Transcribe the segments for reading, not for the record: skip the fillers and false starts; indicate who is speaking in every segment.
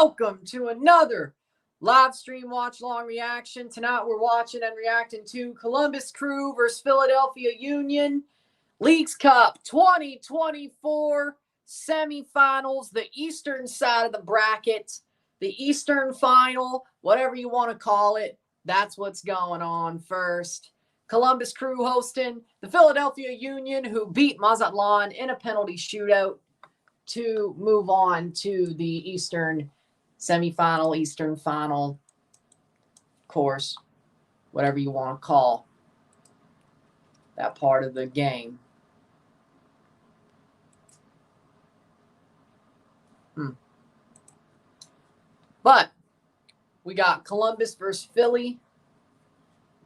Speaker 1: welcome to another live stream watch long reaction. Tonight we're watching and reacting to Columbus Crew versus Philadelphia Union Leagues Cup 2024 semifinals, the eastern side of the bracket, the eastern final, whatever you want to call it. That's what's going on first. Columbus Crew hosting the Philadelphia Union, who beat Watchalong in a penalty shootout to move on to the eastern semifinal, eastern final course, whatever you want to call that part of the game. But we got Columbus versus Philly.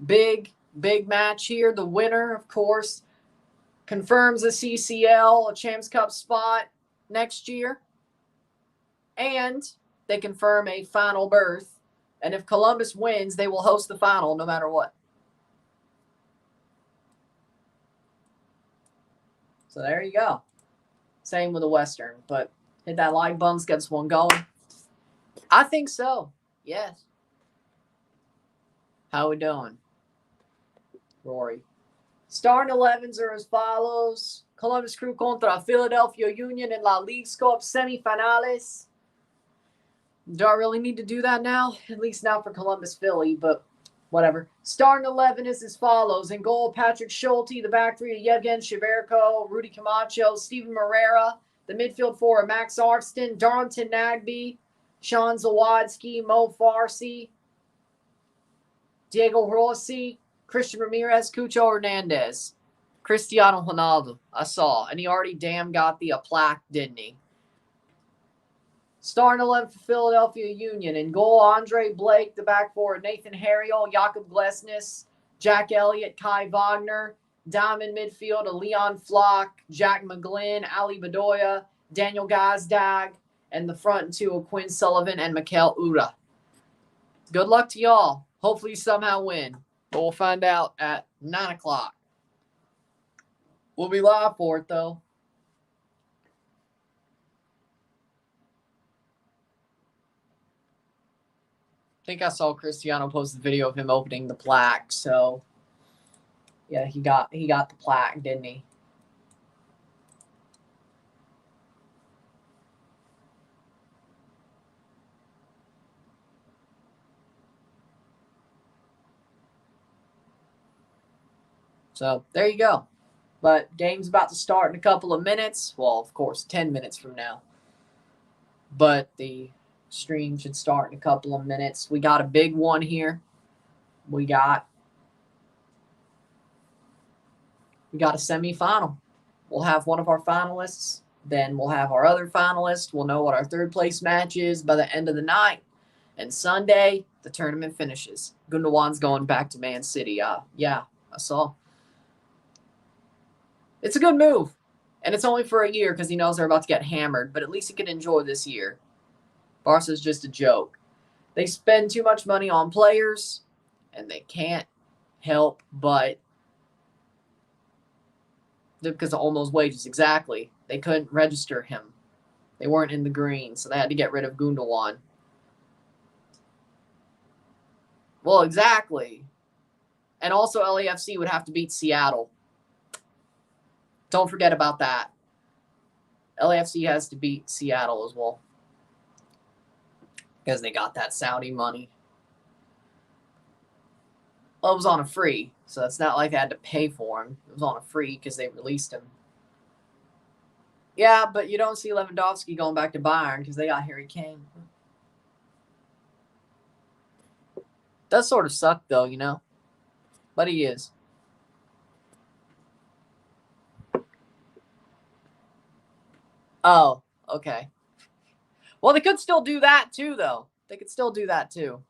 Speaker 1: Big match here. The winner, of course, confirms a CCL, a Champs Cup spot next year. And they confirm a final berth. And if Columbus wins, they will host the final no matter what. So there you go. Same with the Western. But hit that like button, let's get this one going. I think so. Yes. How we doing? Rory. Starting 11s are as follows. Columbus Crew contra Philadelphia Union in La Leagues Cup semifinales. Do I really need to do that now? At least now for Columbus Philly, but whatever. Starting 11 is as follows. In goal, Patrick Schulte. The back three, Yevgen Cheverko, Rudy Camacho, Steven Moreira. The midfield four, Max Arfston, Darlington Nagbe, Sean Zawadzki, Mo Farsi, Diego Rossi, Christian Ramirez, Cucho Hernandez, Cristiano Ronaldo. I saw. And he already damn got the plaque, didn't he? Starting 11 for Philadelphia Union. In goal, Andre Blake. The back four, Nathan Harriel, Jakob Glesnes, Jack Elliott, Kai Wagner. Diamond midfield, Leon Flock, Jack McGlynn, Ali Bedoya, Daniel Gazdag. And the front two of Quinn Sullivan and Mikel Ura. Good luck to y'all. Hopefully you somehow win. But we'll find out at 9 o'clock. We'll be live for it, though. I think I saw Cristiano post the video of him opening the plaque. So, yeah, he got the plaque, didn't he? So, there you go. But game's about to start in a couple of minutes. Well, of course, 10 minutes from now. But the stream should start in a couple of minutes. We got a big one here. We got a semifinal. We'll have one of our finalists. Then we'll have our other finalist. We'll know what our third place match is by the end of the night. And Sunday, the tournament finishes. Gundogan's going back to Man City. Yeah, I saw. It's a good move. And it's only for a year because he knows they're about to get hammered. But at least he can enjoy this year. Barca's just a joke. They spend too much money on players. And they can't help but... because of Olmo's wages, exactly. They couldn't register him. They weren't in the green, so they had to get rid of Gundogan. Well, exactly. And also LAFC would have to beat Seattle. Don't forget about that. LAFC has to beat Seattle as well. Because they got that Saudi money. Well, it was on a free, so it's not like they had to pay for him. It was on a free because they released him. Yeah, but you don't see Lewandowski going back to Bayern because they got Harry Kane. Does sort of suck, though, you know? But he is. Oh, okay. Well, they could still do that, too, though. They could still do that, too.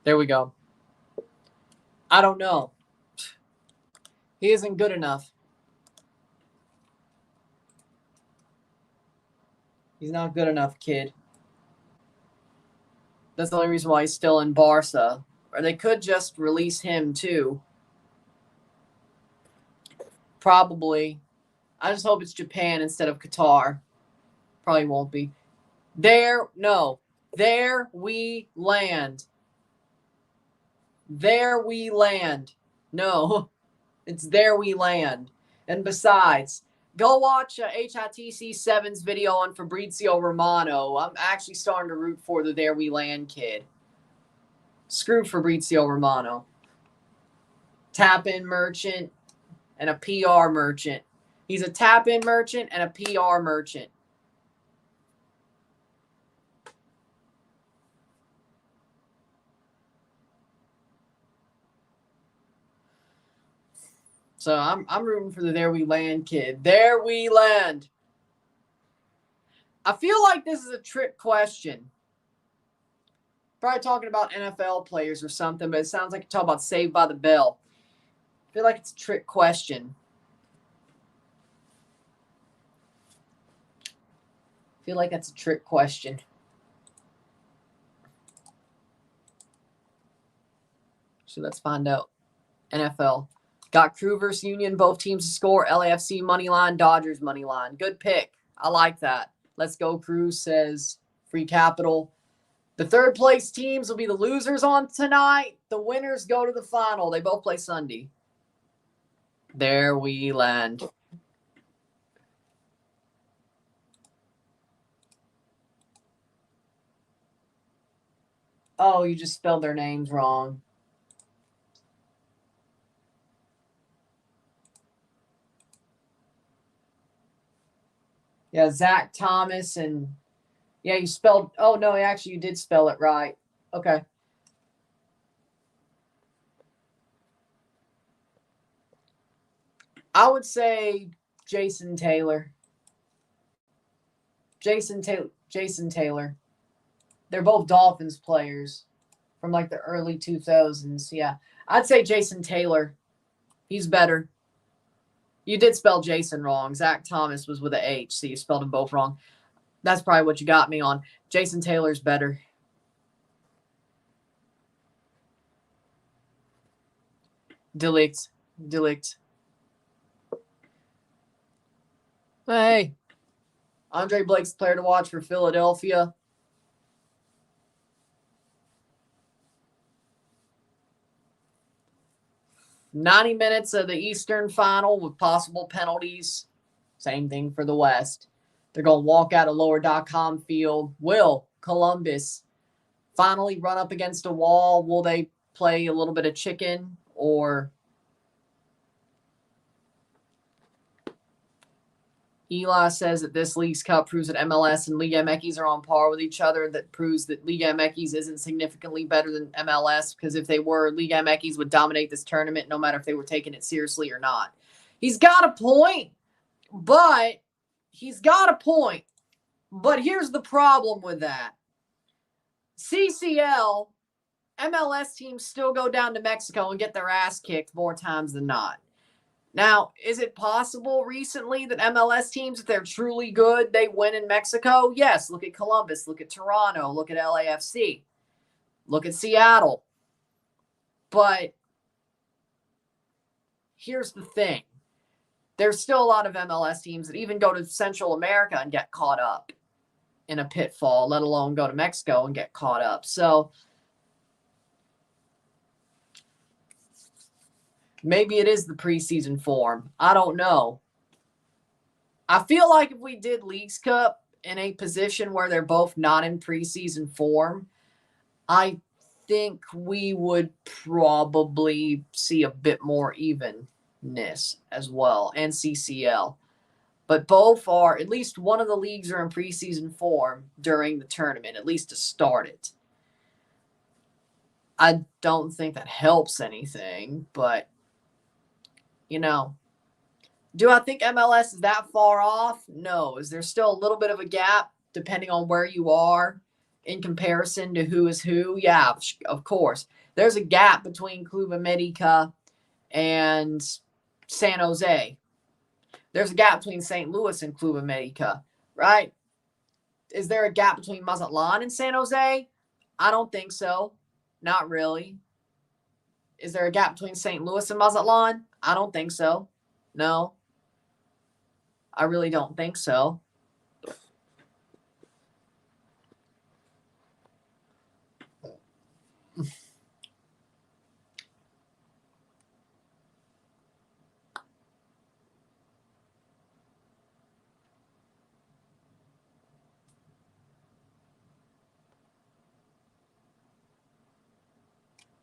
Speaker 1: There we go. I don't know. He isn't good enough. He's not good enough, kid. That's the only reason why he's still in Barca. Or they could just release him too. Probably. I just hope it's Japan instead of Qatar. Probably won't be. There we land. There we land. No, it's there we land. And besides, go watch HITC 7's video on Fabrizio Romano. I'm actually starting to root for the There We Land kid. Screw Fabrizio Romano. Tap-in merchant and a PR merchant. He's a tap-in merchant and a PR merchant. So I'm rooting for the There We Land kid. There we land. I feel like this is a trick question. Probably talking about NFL players or something, but it sounds like you're talking about Saved by the Bell. I feel like it's a trick question. I feel like that's a trick question. So let's find out. NFL. Got Crew versus Union. Both teams to score. LAFC money line. Dodgers money line. Good pick. I like that. Let's go, Crew, says Free Capital. The third place teams will be the losers on tonight. The winners go to the final. They both play Sunday. There we land. Oh, you just spelled their names wrong. Yeah, Zach Thomas and yeah, you spelled. Oh no, actually you did spell it right. Okay. I would say Jason Taylor. Jason Taylor. They're both Dolphins players from like the early 2000s. Yeah. I'd say Jason Taylor. He's better. You did spell Jason wrong. Zach Thomas was with an H, so you spelled them both wrong. That's probably what you got me on. Jason Taylor's better. Delict. Hey. Andre Blake's player to watch for Philadelphia. "90 minutes of the Eastern final with possible penalties. Same thing for the West. They're going to walk out of lower.com field. Will Columbus finally run up against a wall? Will they play a little bit of chicken or Eli says that this Leagues Cup proves that MLS and Liga MX are on par with each other. That proves that Liga MX isn't significantly better than MLS, because if they were, Liga MX would dominate this tournament no matter if they were taking it seriously or not. He's got a point, but here's the problem with that. CCL, MLS teams still go down to Mexico and get their ass kicked more times than not. Now, is it possible recently that MLS teams, if they're truly good, they win in Mexico? Yes. Look at Columbus. Look at Toronto. Look at LAFC. Look at Seattle. But here's the thing. There's still a lot of MLS teams that even go to Central America and get caught up in a pitfall, let alone go to Mexico and get caught up. So maybe it is the preseason form. I don't know. I feel like if we did Leagues Cup in a position where they're both not in preseason form, I think we would probably see a bit more evenness as well, and CCL. But both are, at least one of the leagues are in preseason form during the tournament, at least to start it. I don't think that helps anything, but you know, do I think MLS is that far off? No. Is there still a little bit of a gap depending on where you are in comparison to who is who, yeah, of course. There's a gap between Club America and San Jose. There's a gap between St. Louis and Club America, right? Is there a gap between Mazatlan and San Jose? I don't think so. Not really. Is there a gap between St. Louis and Mazatlan? I don't think so. No. I really don't think so.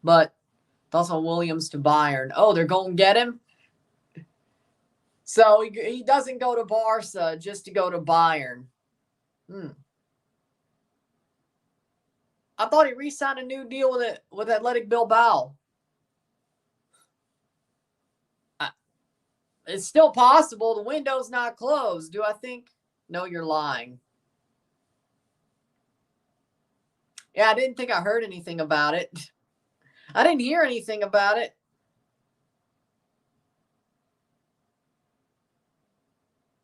Speaker 1: But also Williams to Bayern. Oh, they're going to get him? So he doesn't go to Barca just to go to Bayern. I thought he re-signed a new deal with Athletic Bilbao. It's still possible. The window's not closed. Do I think? No, you're lying. Yeah, I didn't think I heard anything about it. I didn't hear anything about it.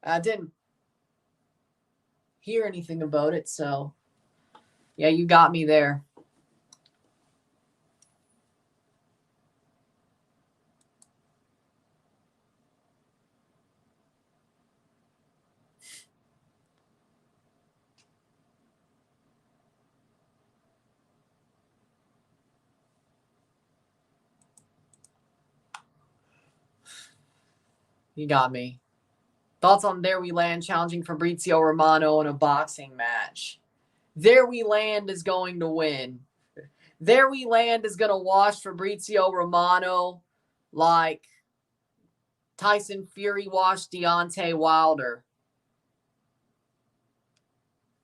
Speaker 1: I didn't hear anything about it, so yeah, you got me there. You got me. Thoughts on There We Land challenging Fabrizio Romano in a boxing match? There We Land is going to win. There We Land is going to wash Fabrizio Romano like Tyson Fury washed Deontay Wilder.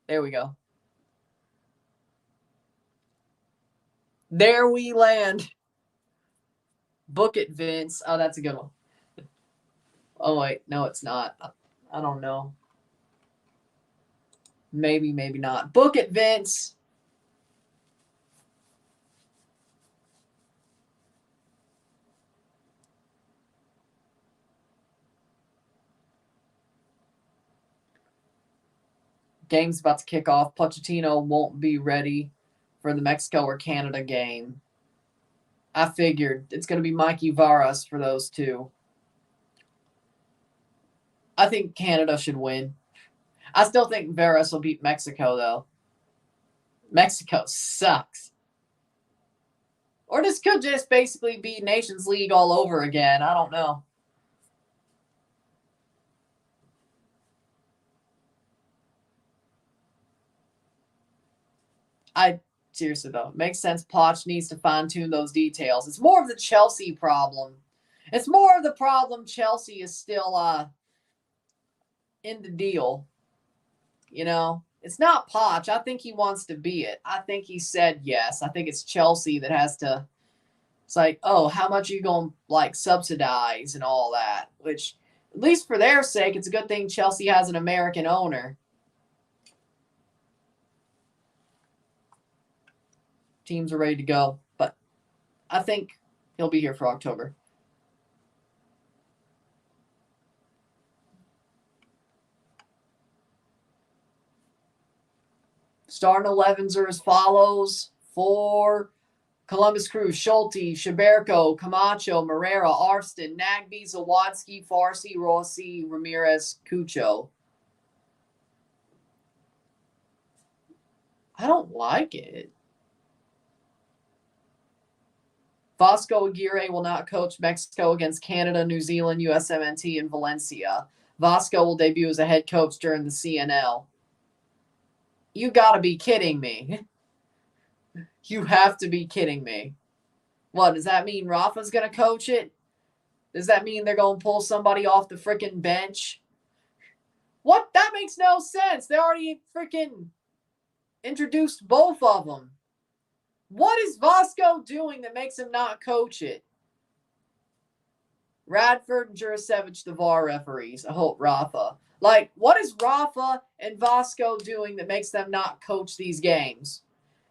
Speaker 1: There we go. There We Land. Book it, Vince. Oh, that's a good one. Oh, wait. No, it's not. I don't know. Maybe, maybe not. Book it, Vince. Game's about to kick off. Pochettino won't be ready for the Mexico or Canada game. I figured it's going to be Mikey Varas for those two. I think Canada should win. I still think Varas will beat Mexico, though. Mexico sucks. Or this could just basically be Nations League all over again. I don't know. Seriously, though, it makes sense. Poch needs to fine-tune those details. It's more of the Chelsea problem. It's more of the problem Chelsea is still in the deal. You know, it's not Poch. I think he wants to be it. I think he said yes. I think it's Chelsea that has to. It's like, oh, how much are you going to like subsidize and all that? Which, at least for their sake, it's a good thing Chelsea has an American owner. Teams are ready to go, but I think he'll be here for October. Starting 11s are as follows for Columbus Crew: Schulte, Shaberko, Camacho, Morera, Arston, Nagby, Zawadski, Farsi, Rossi, Ramirez, Cucho. I don't like it. Vasco Aguirre will not coach Mexico against Canada, New Zealand, USMNT, and Valencia. Vasco will debut as a head coach during the CNL. You gotta be kidding me. You have to be kidding me. What, does that mean Rafa's gonna coach it? Does that mean they're gonna pull somebody off the freaking bench? What? That makes no sense. They already freaking introduced both of them. What is Vasco doing that makes him not coach it? Radford and Jurasevich, the VAR referees. I hope Rafa. Like, what is Rafa and Vasco doing that makes them not coach these games?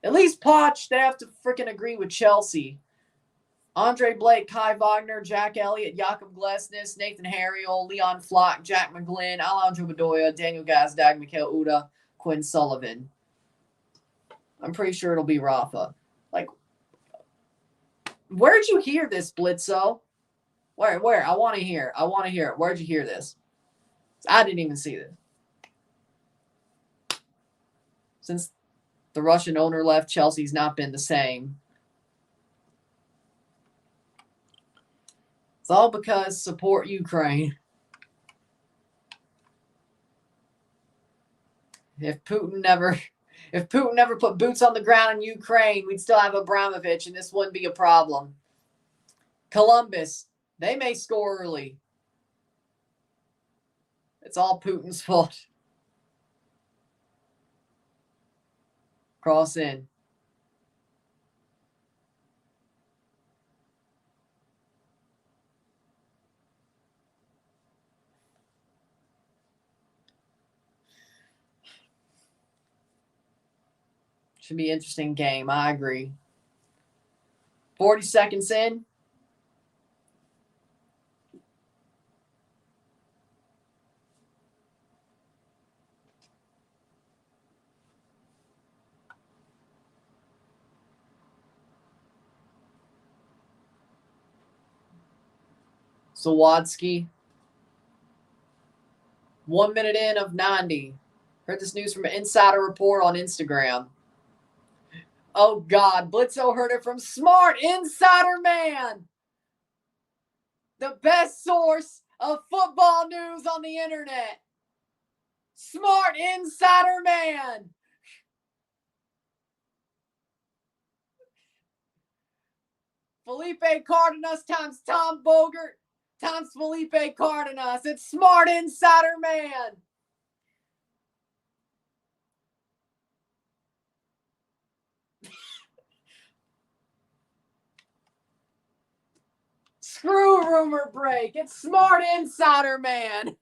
Speaker 1: At least Poch, they have to freaking agree with Chelsea. Andre Blake, Kai Wagner, Jack Elliott, Jakob Glesnes, Nathan Harriel, Leon Flock, Jack McGlynn, Alejandro Bedoya, Daniel Gazdag, Mikel Uda, Quinn Sullivan. I'm pretty sure it'll be Rafa. Like, where'd you hear this, Blitzo? Where? I want to hear. it. Where'd you hear this? I didn't even see this. Since the Russian owner left, Chelsea's not been the same. It's all because support Ukraine. If Putin never put boots on the ground in Ukraine, we'd still have Abramovich, and this wouldn't be a problem. Columbus, they may score early. It's all Putin's fault. Cross in. Should be an interesting game. I agree. 40 seconds in. Zawadski. 1 minute in of 90. Heard this news from an insider report on Instagram. Oh, God. Blitzo heard it from Smart Insider Man. The best source of football news on the internet. Smart Insider Man. Felipe Cardenas times Tom Bogert times Felipe Cardenas. It's Smart Insider Man. Screw rumor break. It's Smart Insider Man.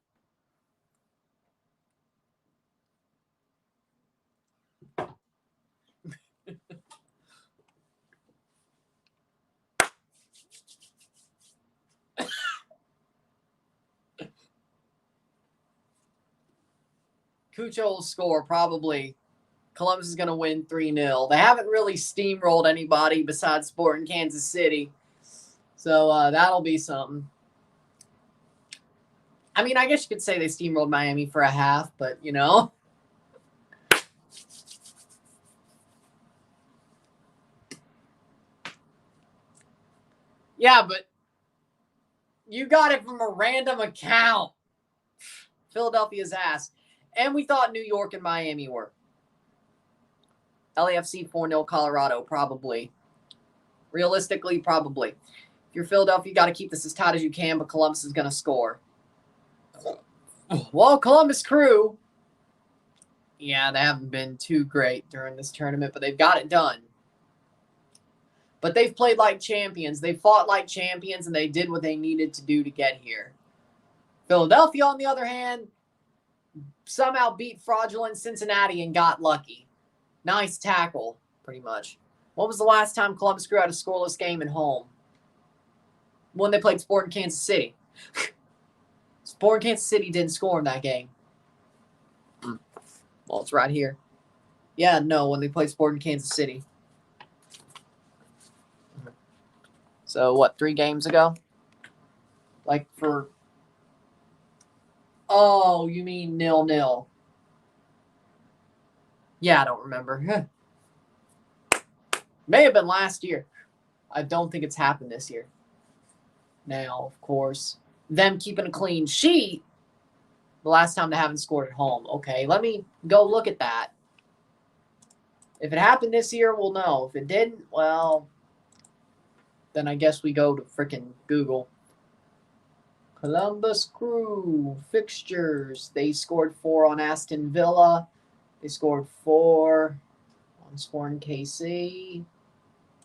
Speaker 1: Cucho will score, probably. Columbus is going to win 3-0. They haven't really steamrolled anybody besides Sporting Kansas City. So that'll be something. I mean, I guess you could say they steamrolled Miami for a half, but, you know. Yeah, but you got it from a random account. Philadelphia's ass. And we thought New York and Miami were. LAFC 4-0 Colorado, probably. Realistically, probably. If you're Philadelphia, you got to keep this as tight as you can, but Columbus is going to score. Well, Columbus Crew, yeah, they haven't been too great during this tournament, but they've got it done. But they've played like champions. They fought like champions, and they did what they needed to do to get here. Philadelphia, on the other hand, somehow beat fraudulent Cincinnati and got lucky. Nice tackle, pretty much. When was the last time Columbus Crew had a scoreless game at home? When they played Sporting Kansas City. Sporting Kansas City didn't score in that game. Well, it's right here. Yeah, no, when they played Sporting Kansas City. So, what, 3 games ago? Like for... Oh, you mean 0-0. Yeah, I don't remember. May have been last year. I don't think it's happened this year. Now, of course, them keeping a clean sheet, the last time they haven't scored at home. Okay, let me go look at that. If it happened this year, we'll know. If it didn't, well, then I guess we go to freaking Google. Columbus Crew fixtures. They scored 4 on Aston Villa. They scored 4 on Sporting KC.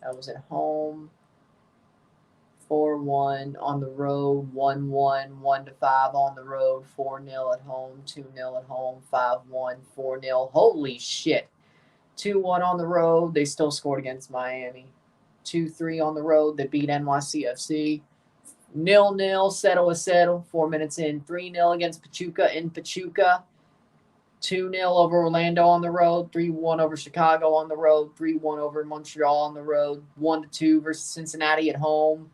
Speaker 1: That was at home. 4-1 on the road, 1-1, 1-5 on the road, 4-0 at home, 2-0 at home, 5-1, 4-0. Holy shit. 2-1 on the road. They still scored against Miami. 2-3 on the road. They beat NYCFC. 0-0, settle. 4 minutes in. 3-0 against Pachuca in Pachuca. 2-0 over Orlando on the road. 3-1 over Chicago on the road. 3-1 over Montreal on the road. 1-2 versus Cincinnati at home.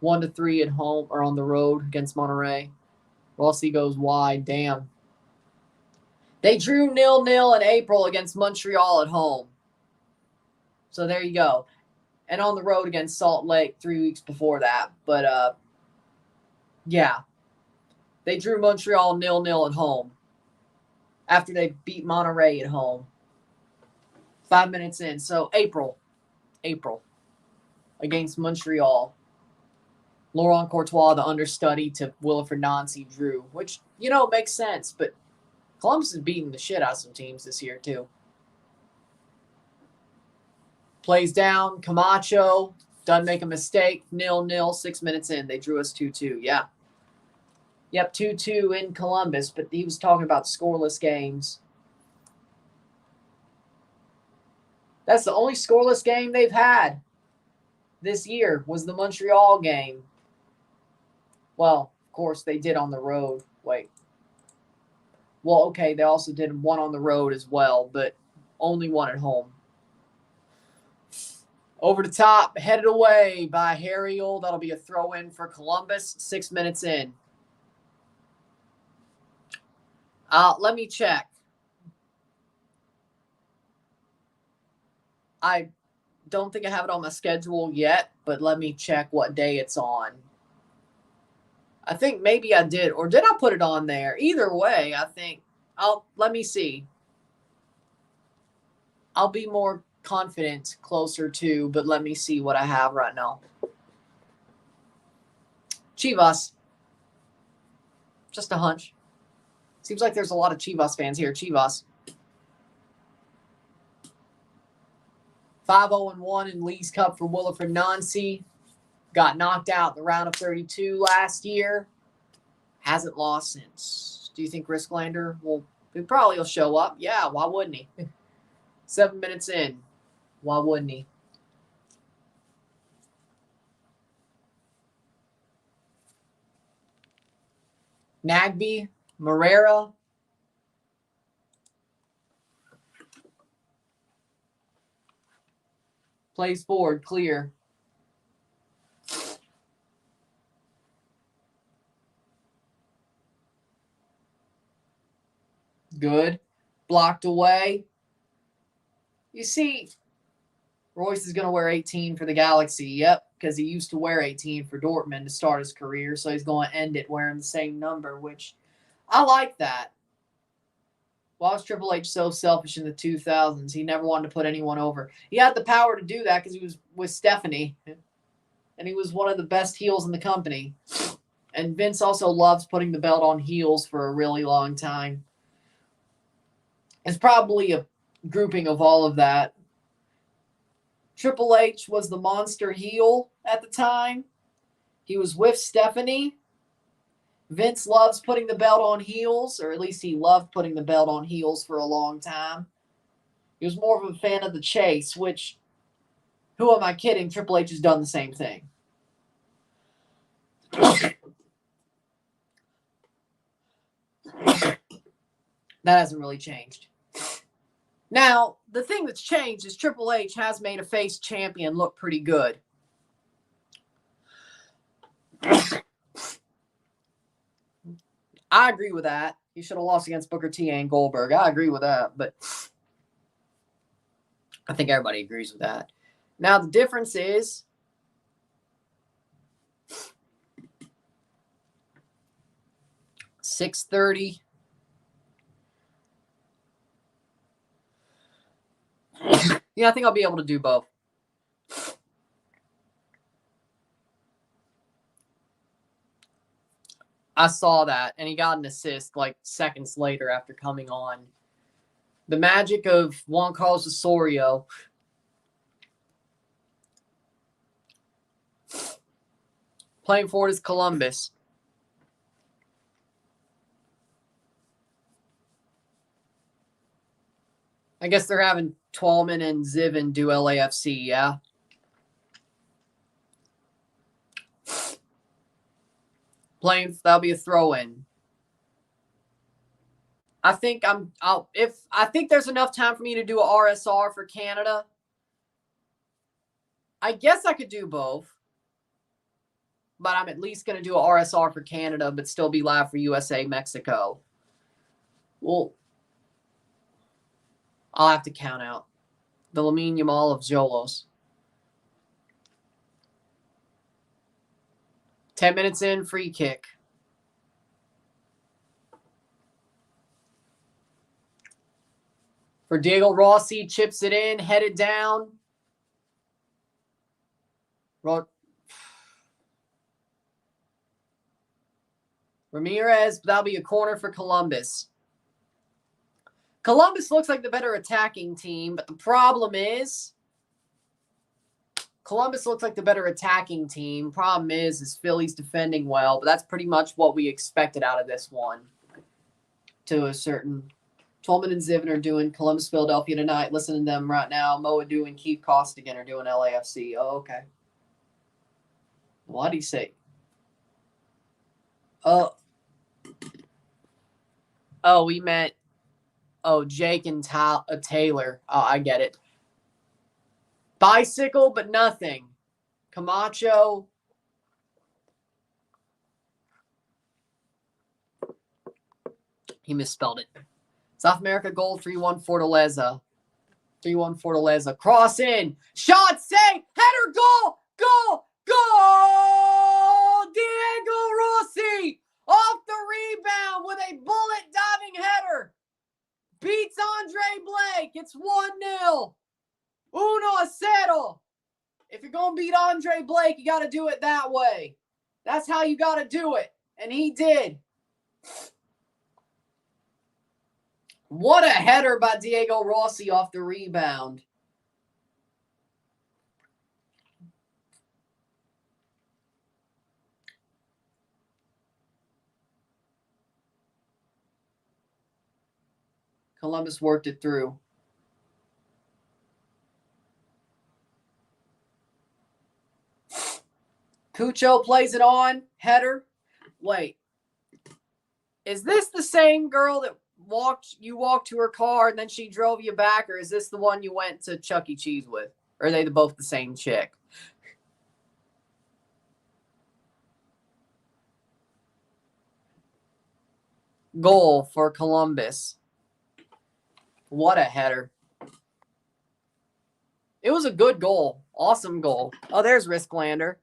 Speaker 1: 1-3 at home or on the road against Monterrey. Rossi goes wide. Damn. They drew 0-0 in April against Montreal at home. So there you go. And on the road against Salt Lake 3 weeks before that. But, yeah. They drew Montreal 0-0 at home after they beat Monterrey at home. 5 minutes in. So April against Montreal. Laurent Courtois, the understudy to Wilfried Nancy, drew, which, makes sense. But Columbus is beating the shit out of some teams this year, too. Plays down. Camacho doesn't make a mistake. 0-0, 6 minutes in. They drew us 2-2. Yeah. Yep, 2-2 in Columbus, but he was talking about scoreless games. That's the only scoreless game they've had this year was the Montreal game. Well, of course, they did on the road. Wait. Well, okay, they also did one on the road as well, but only one at home. Over the top, headed away by Harriel. That'll be a throw-in for Columbus. 6 minutes in. Let me check. I don't think I have it on my schedule yet, but let me check what day it's on. I think maybe I did, or did I put it on there? Either way, I think let me see. I'll be more confident closer to, but let me see what I have right now. Chivas. Just a hunch. Seems like there's a lot of Chivas fans here. Chivas. 5-0-1 in Leagues Cup for Wilfried Nancy. Got knocked out in the round of 32 last year. Hasn't lost since. Do you think Risklander he probably will show up? Yeah, why wouldn't he? 7 minutes in. Why wouldn't he? Nagby, Morera. Plays forward, clear. Good. Blocked away. You see, Royce is going to wear 18 for the Galaxy. Yep, because he used to wear 18 for Dortmund to start his career, so he's going to end it wearing the same number, which I like that. Why was Triple H so selfish in the 2000s? He never wanted to put anyone over. He had the power to do that because he was with Stephanie, and he was one of the best heels in the company. And Vince also loves putting the belt on heels for a really long time. It's probably a grouping of all of that. Triple H was the monster heel at the time. He was with Stephanie. Vince loves putting the belt on heels, or at least he loved putting the belt on heels for a long time. He was more of a fan of the chase, which, who am I kidding? Triple H has done the same thing. That hasn't really changed. Now, the thing that's changed is Triple H has made a face champion look pretty good. I agree with that. He should have lost against Booker T and Goldberg. I agree with that, but I think everybody agrees with that. Now, the difference is $6.30. Yeah, I think I'll be able to do both. I saw that, and he got an assist like seconds later after coming on. The magic of Juan Carlos Osorio. Playing forward is Columbus. I guess they're having Twelman and Zivin do LAFC, yeah? That'll be a throw-in. I think there's enough time for me to do a RSR for Canada. I guess I could do both. But I'm at least going to do a RSR for Canada, but still be live for USA, Mexico. Well, I'll have to count out the Lamine Yamal of Jolos. 10 minutes in, free kick. For Diego Rossi, chips it in, headed down. Ramirez, that'll be a corner for Columbus. Columbus looks like the better attacking team, but the problem is Columbus looks like the better attacking team. Problem is Philly's defending well, but that's pretty much what we expected out of this one. To a certain... Tolman and Zivin are doing Columbus, Philadelphia tonight. Listening to them right now. Moa and Keith Costigan are doing LAFC. Oh, okay. What did he say? Oh, we meant... Oh, Jake and Taylor. Oh, I get it. Bicycle, but nothing. Camacho. He misspelled it. South America goal, 3-1 Fortaleza. 3-1 Fortaleza. Cross in. Shot, save. Header, goal. Goal. Goal. Diego Rossi off the rebound with a bullet diving header. Beats Andre Blake. It's 1-0. 1-0. If you're going to beat Andre Blake, you got to do it that way. That's how you got to do it. And he did. What a header by Diego Rossi off the rebound. Columbus worked it through. Cucho plays it on. Header. Wait. Is this the same girl that you walked to her car and then she drove you back, or is this the one you went to Chuck E. Cheese with? Or are they both the same chick? Goal for Columbus. What a header. It was a good goal. Awesome goal. Oh, there's Risklander.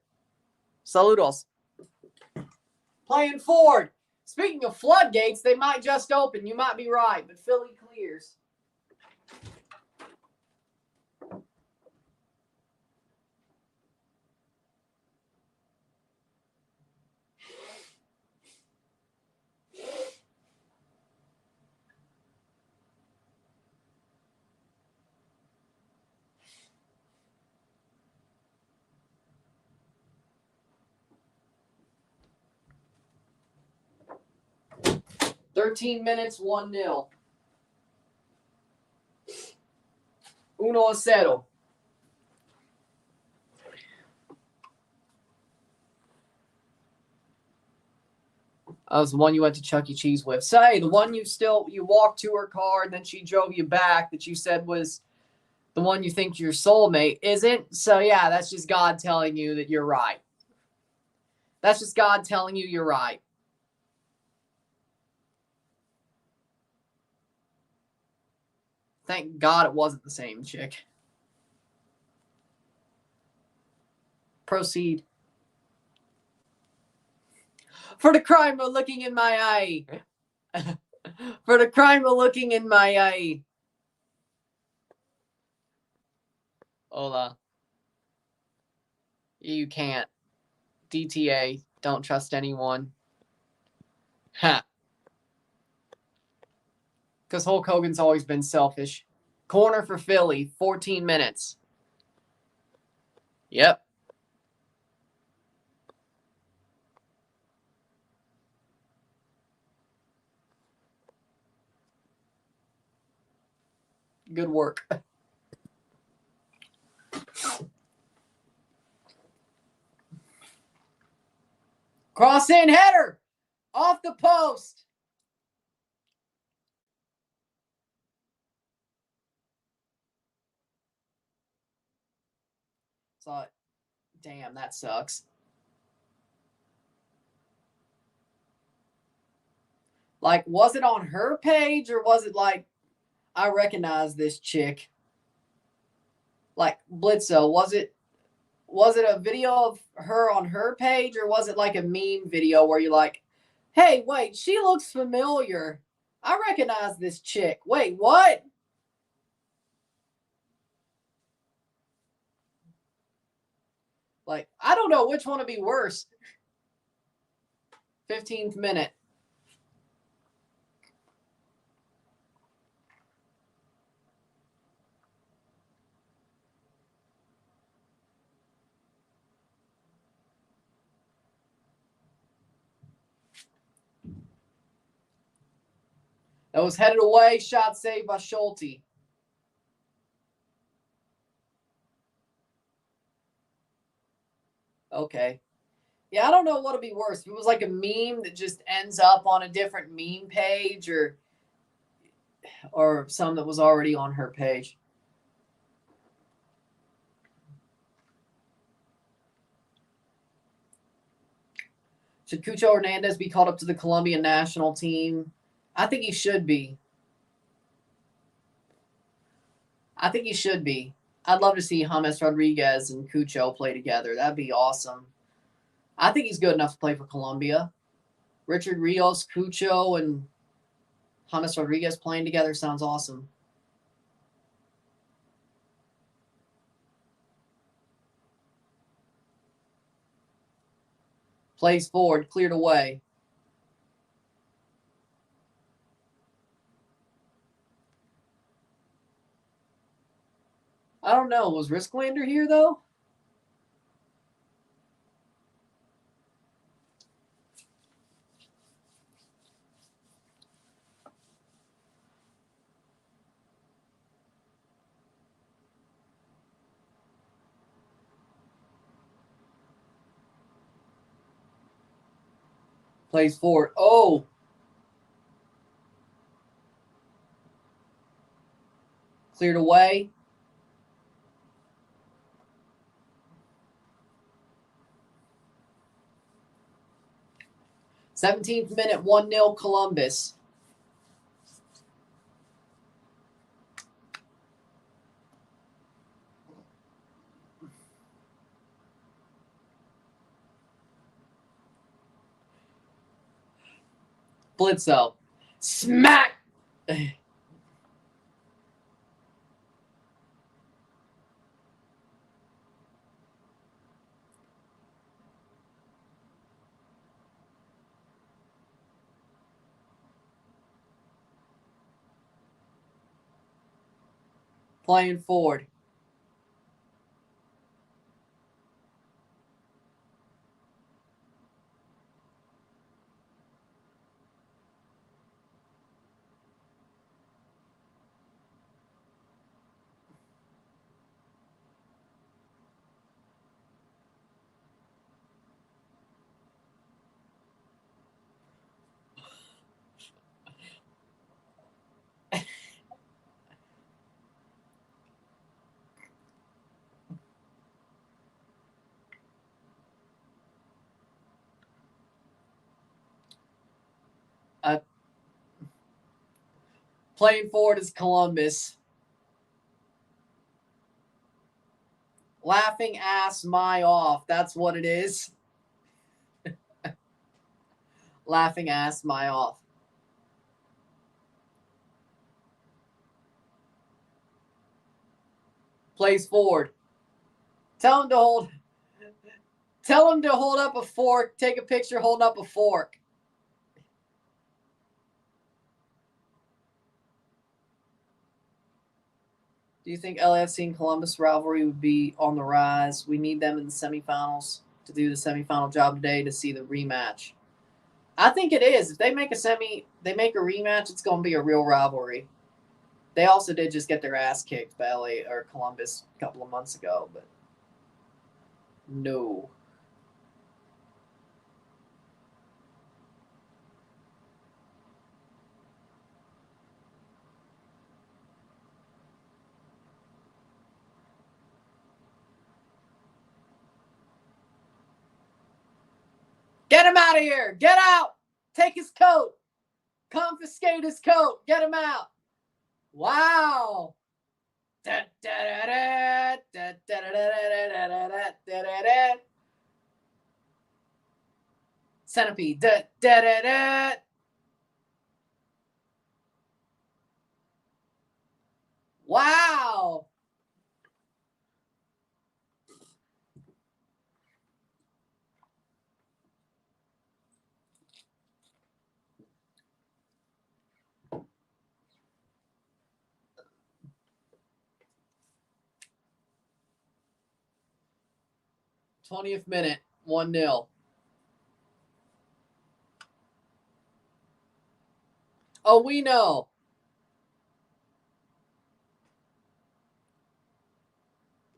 Speaker 1: Saludos. Playing forward. Speaking of floodgates, they might just open. You might be right, but Philly clears. "13 minutes, 1-0. 1-0. That was the one you went to Chuck E. Cheese with. Say, the one you walked to her car and then she drove you back that you said was the one you think your soulmate isn't. So, yeah, that's just God telling you that you're right. That's just God telling you you're right. Thank God it wasn't the same chick. Proceed. For the crime of looking in my eye. For the crime of looking in my eye. Hola. You can't. DTA. Don't trust anyone. Ha. Because Hulk Hogan's always been selfish. Corner for Philly. 14 minutes. Yep. Good work. Cross in header. Off the post. Saw it. Damn, that sucks. Like, was it on her page or was it like, I recognize this chick? Like, Blitzo, was it a video of her on her page or was it like a meme video where you're like, hey, wait, she looks familiar. I recognize this chick. Wait, what? Like, I don't know which one would be worse. 15th minute. That was headed away. Shot saved by Schulte. Okay. Yeah, I don't know what would be worse. If it was like a meme that just ends up on a different meme page or some that was already on her page. Should Cucho Hernandez be called up to the Colombian national team? I think he should be. I'd love to see James Rodriguez and Cucho play together. That'd be awesome. I think he's good enough to play for Colombia. Richard Rios, Cucho, and James Rodriguez playing together sounds awesome. Plays forward, cleared away. I don't know. Was Risklander here, though? Plays forward. Oh! Cleared away. '17th minute, 1-0 Columbus. Blitzo. Smack! Playing forward. Playing forward is Columbus. Laughing ass my off. That's what it is. Laughing ass my off. Plays forward. Tell him to hold up a fork. Take a picture holding up a fork. Do you think LAFC and Columbus rivalry would be on the rise? We need them in the semifinals to do the semifinal job today to see the rematch. I think it is. If they make a rematch, it's going to be a real rivalry. They also did just get their ass kicked by LA or Columbus a couple of months ago, but no. Get him out of here. Get out. Take his coat. Confiscate his coat. Get him out. Wow. Centipede. Wow. '20th minute, 1-0. Oh, we know.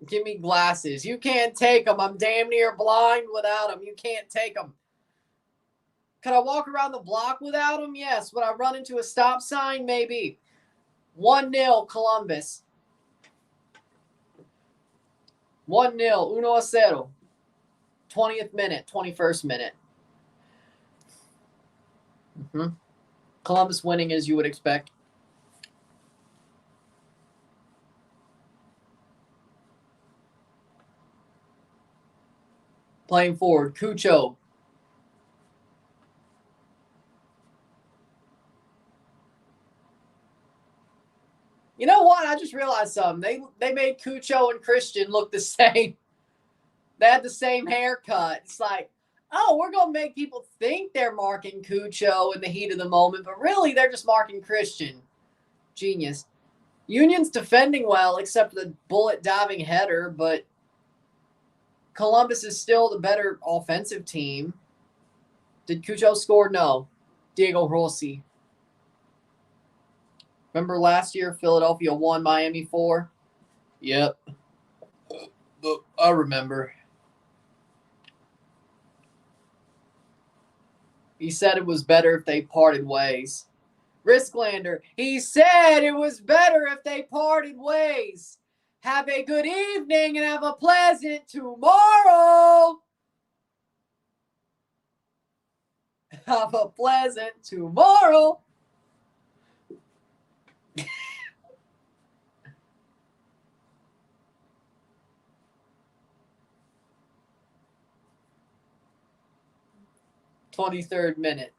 Speaker 1: Give me glasses. You can't take them. I'm damn near blind without them. You can't take them. Could I walk around the block without them? Yes. Would I run into a stop sign? Maybe. 1-0 Columbus. 1-0. 1-0. 20th minute. 21st minute. Columbus winning as you would expect. Playing forward. Cucho. You know what? I just realized something. They made Cucho and Christian look the same. They had the same haircut. It's like, oh, we're going to make people think they're marking Cucho in the heat of the moment, but really they're just marking Christian. Genius. Union's defending well, except for the bullet diving header, but Columbus is still the better offensive team. Did Cucho score? No. Diego Rossi. Remember last year, Philadelphia won Miami 4? Yep. I remember. He said it was better if they parted ways. Risklander, he said it was better if they parted ways. Have a good evening and have a pleasant tomorrow. Have a pleasant tomorrow. '23rd minute.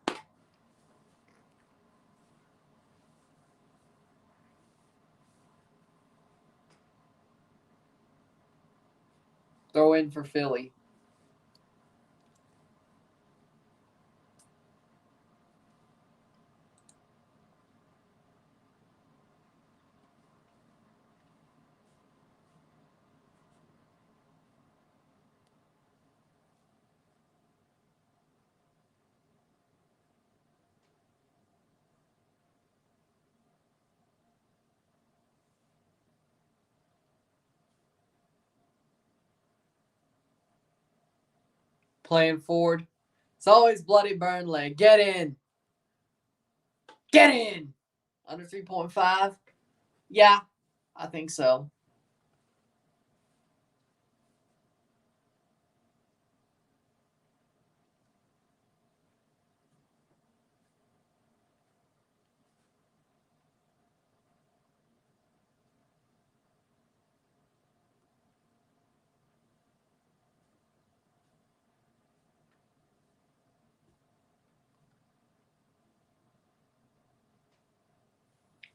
Speaker 1: Throw in for Philly. Playing forward. It's always bloody Burnley. Get in. Get in. Under 3.5? Yeah, I think so.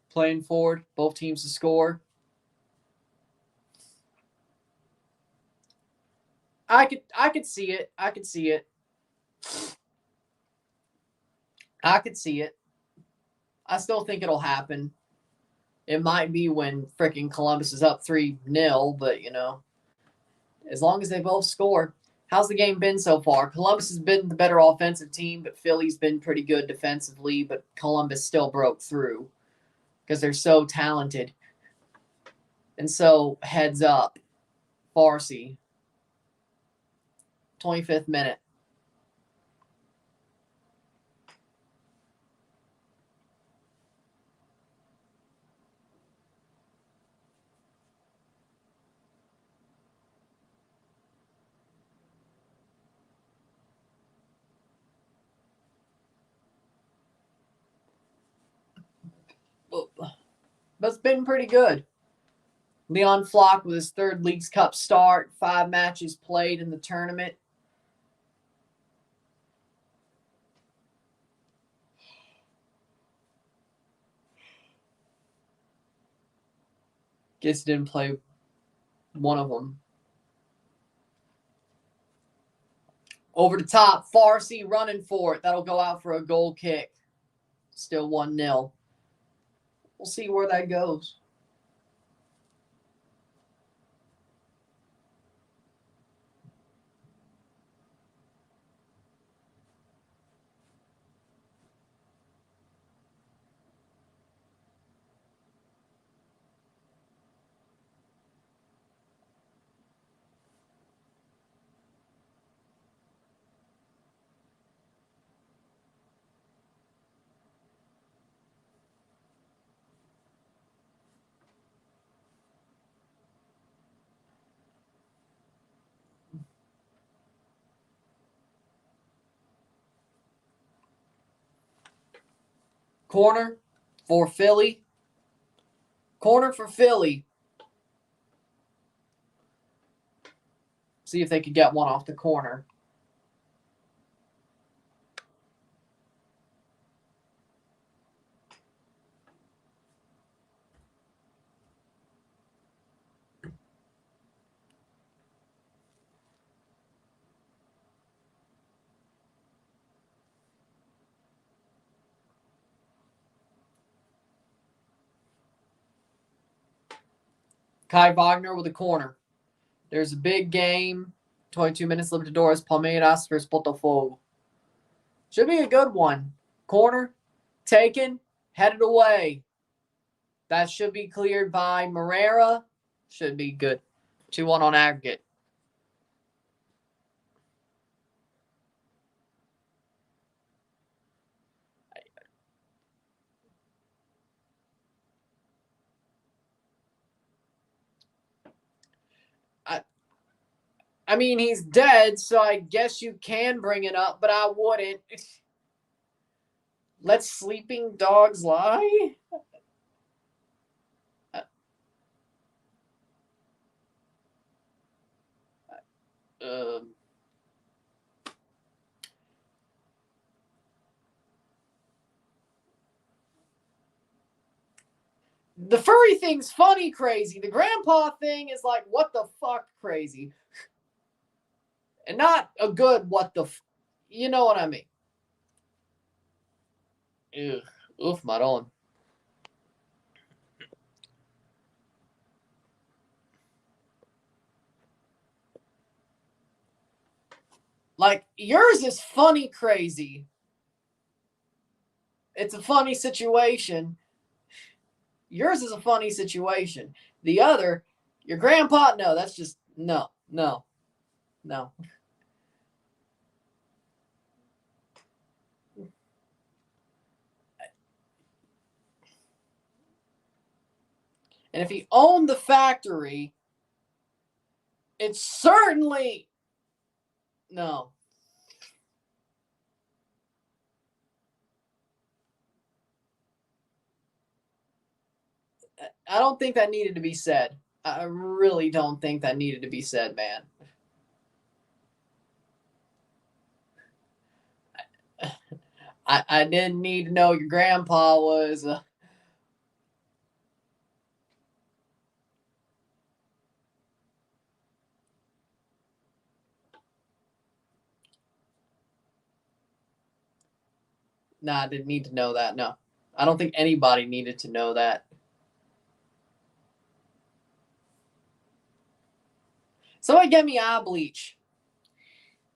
Speaker 1: Playing forward. Both teams to score. I could see it. I could see it. I could see it. I still think it'll happen. It might be when freaking Columbus is up 3-0, but, you know, as long as they both score. How's the game been so far? Columbus has been the better offensive team, but Philly's been pretty good defensively, but Columbus still broke through. because they're so talented. And so, heads up, Farsi. 25th minute. But it's been pretty good. Leon Flock with his 3rd Leagues Cup start, 5 matches played in the tournament. Guess he didn't play one of them. Over the top, Farsi running for it. That'll go out for a goal kick. Still 1-0. We'll see where that goes. Corner for Philly. Corner for Philly. See if they could get one off the corner. Kai Wagner with a corner. There's a big game. 22 minutes, Libertadores, Palmeiras versus Botafogo. Should be a good one. Corner, taken, headed away. That should be cleared by Moreira. Should be good. 2-1 on aggregate. I mean, he's dead, so I guess you can bring it up, but I wouldn't. Let sleeping dogs lie? The furry thing's funny crazy. The grandpa thing is like, what the fuck crazy. And not a good what the you know what I mean. Ugh. Oof, Maron. Like, yours is funny crazy. It's a funny situation. Yours is a funny situation. The other, your grandpa, no, that's just, no. And if he owned the factory, it's certainly, no. I don't think that needed to be said. I really don't think that needed to be said, man. I didn't need to know your grandpa was. Nah, I didn't need to know that. No. I don't think anybody needed to know that. Somebody get me eye bleach.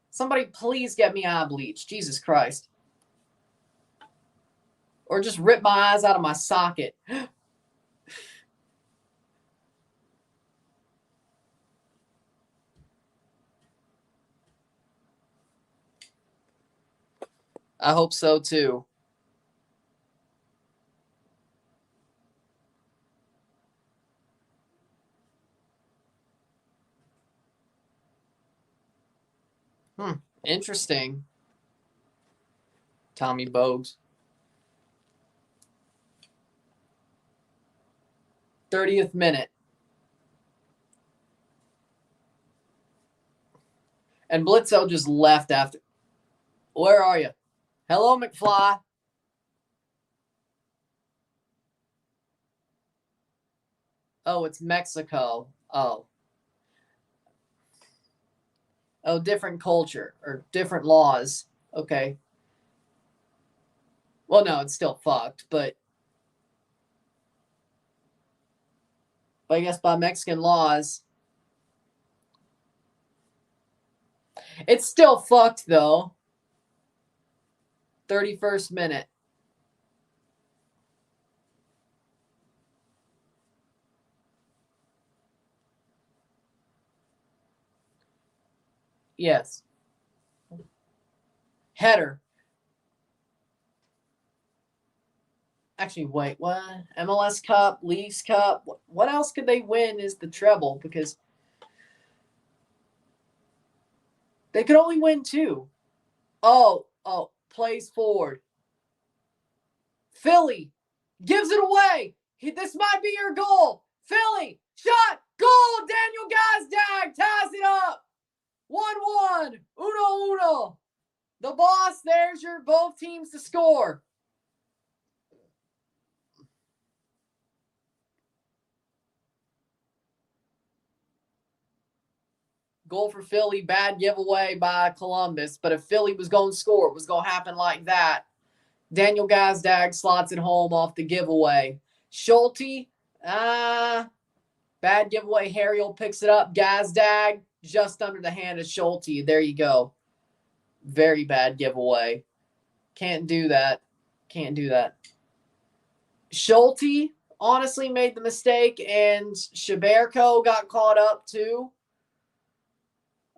Speaker 1: Somebody please get me eye bleach. Jesus Christ. Or just rip my eyes out of my socket. I hope so too. Interesting. Tommy Bogues. 30th minute. And Blitzo just left after. Where are you? Hello, McFly. Oh, it's Mexico. Oh, different culture or different laws. Okay. Well, no, it's still fucked, but I guess by Mexican laws, it's still fucked though. 31st minute. Yes. Header. Actually, wait, what? MLS Cup, Leagues Cup. What else could they win is the treble because they could only win 2. Oh, plays forward. Philly gives it away. This might be your goal. Philly, shot, goal. Daniel Gazdag ties it up. 1-1. Uno. The boss, there's your both teams to score. Goal for Philly, bad giveaway by Columbus. But if Philly was going to score, it was going to happen like that. Daniel Gazdag slots it home off the giveaway. Schulte, bad giveaway. Harriel picks it up. Gazdag just under the hand of Schulte. There you go. Very bad giveaway. Can't do that. Schulte honestly made the mistake, and Shaberko got caught up too.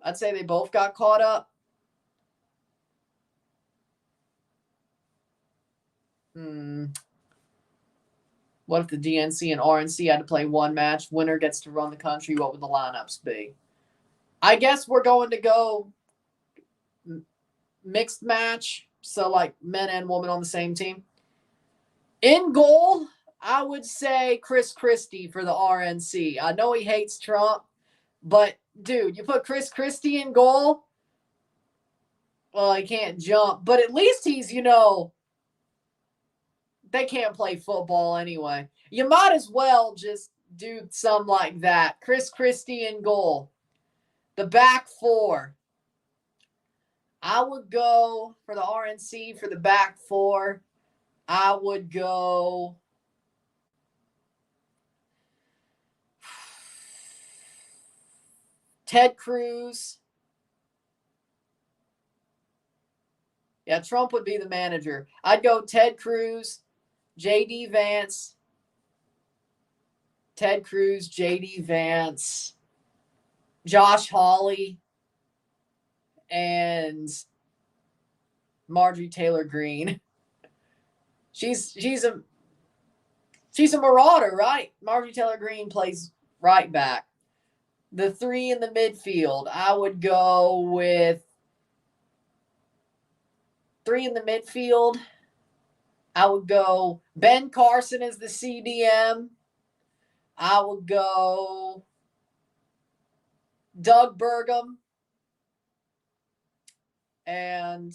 Speaker 1: I'd say they both got caught up. What if the DNC and RNC had to play one match? Winner gets to run the country. What would the lineups be? I guess we're going to go mixed match. So like men and women on the same team. In goal, I would say Chris Christie for the RNC. I know he hates Trump, but dude, you put Chris Christie in goal. Well, he can't jump, but at least he's, they can't play football anyway. You might as well just do some like that. Chris Christie in goal. The back 4. I would go for the RNC for the back 4. I would go Ted Cruz. Yeah, Trump would be the manager. I'd go Ted Cruz, J.D. Vance, Ted Cruz, J.D. Vance, Josh Hawley, and Marjorie Taylor Greene. She's a marauder, right? Marjorie Taylor Greene plays right back. The 3 in the midfield, I would go with 3 in the midfield. I would go Ben Carson as the CDM. I would go Doug Burgum and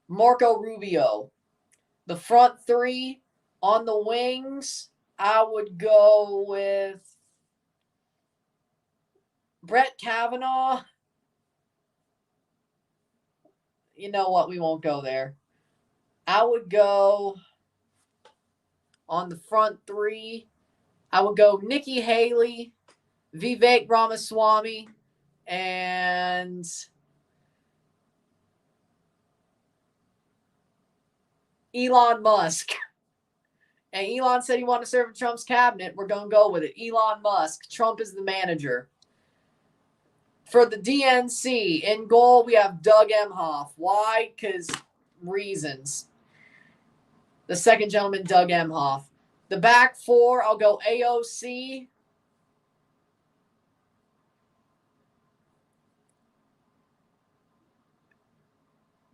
Speaker 1: Marco Rubio. The front 3 on the wings, I would go with Brett Kavanaugh. You know what? We won't go there. I would go on the front 3. I would go Nikki Haley, Vivek Ramaswamy, and Elon Musk. And Elon said he wanted to serve in Trump's cabinet. We're going to go with it. Elon Musk. Trump is the manager. For the DNC, in goal, we have Doug Emhoff. Why? Because reasons. The second gentleman, Doug Emhoff. The back four, I'll go AOC.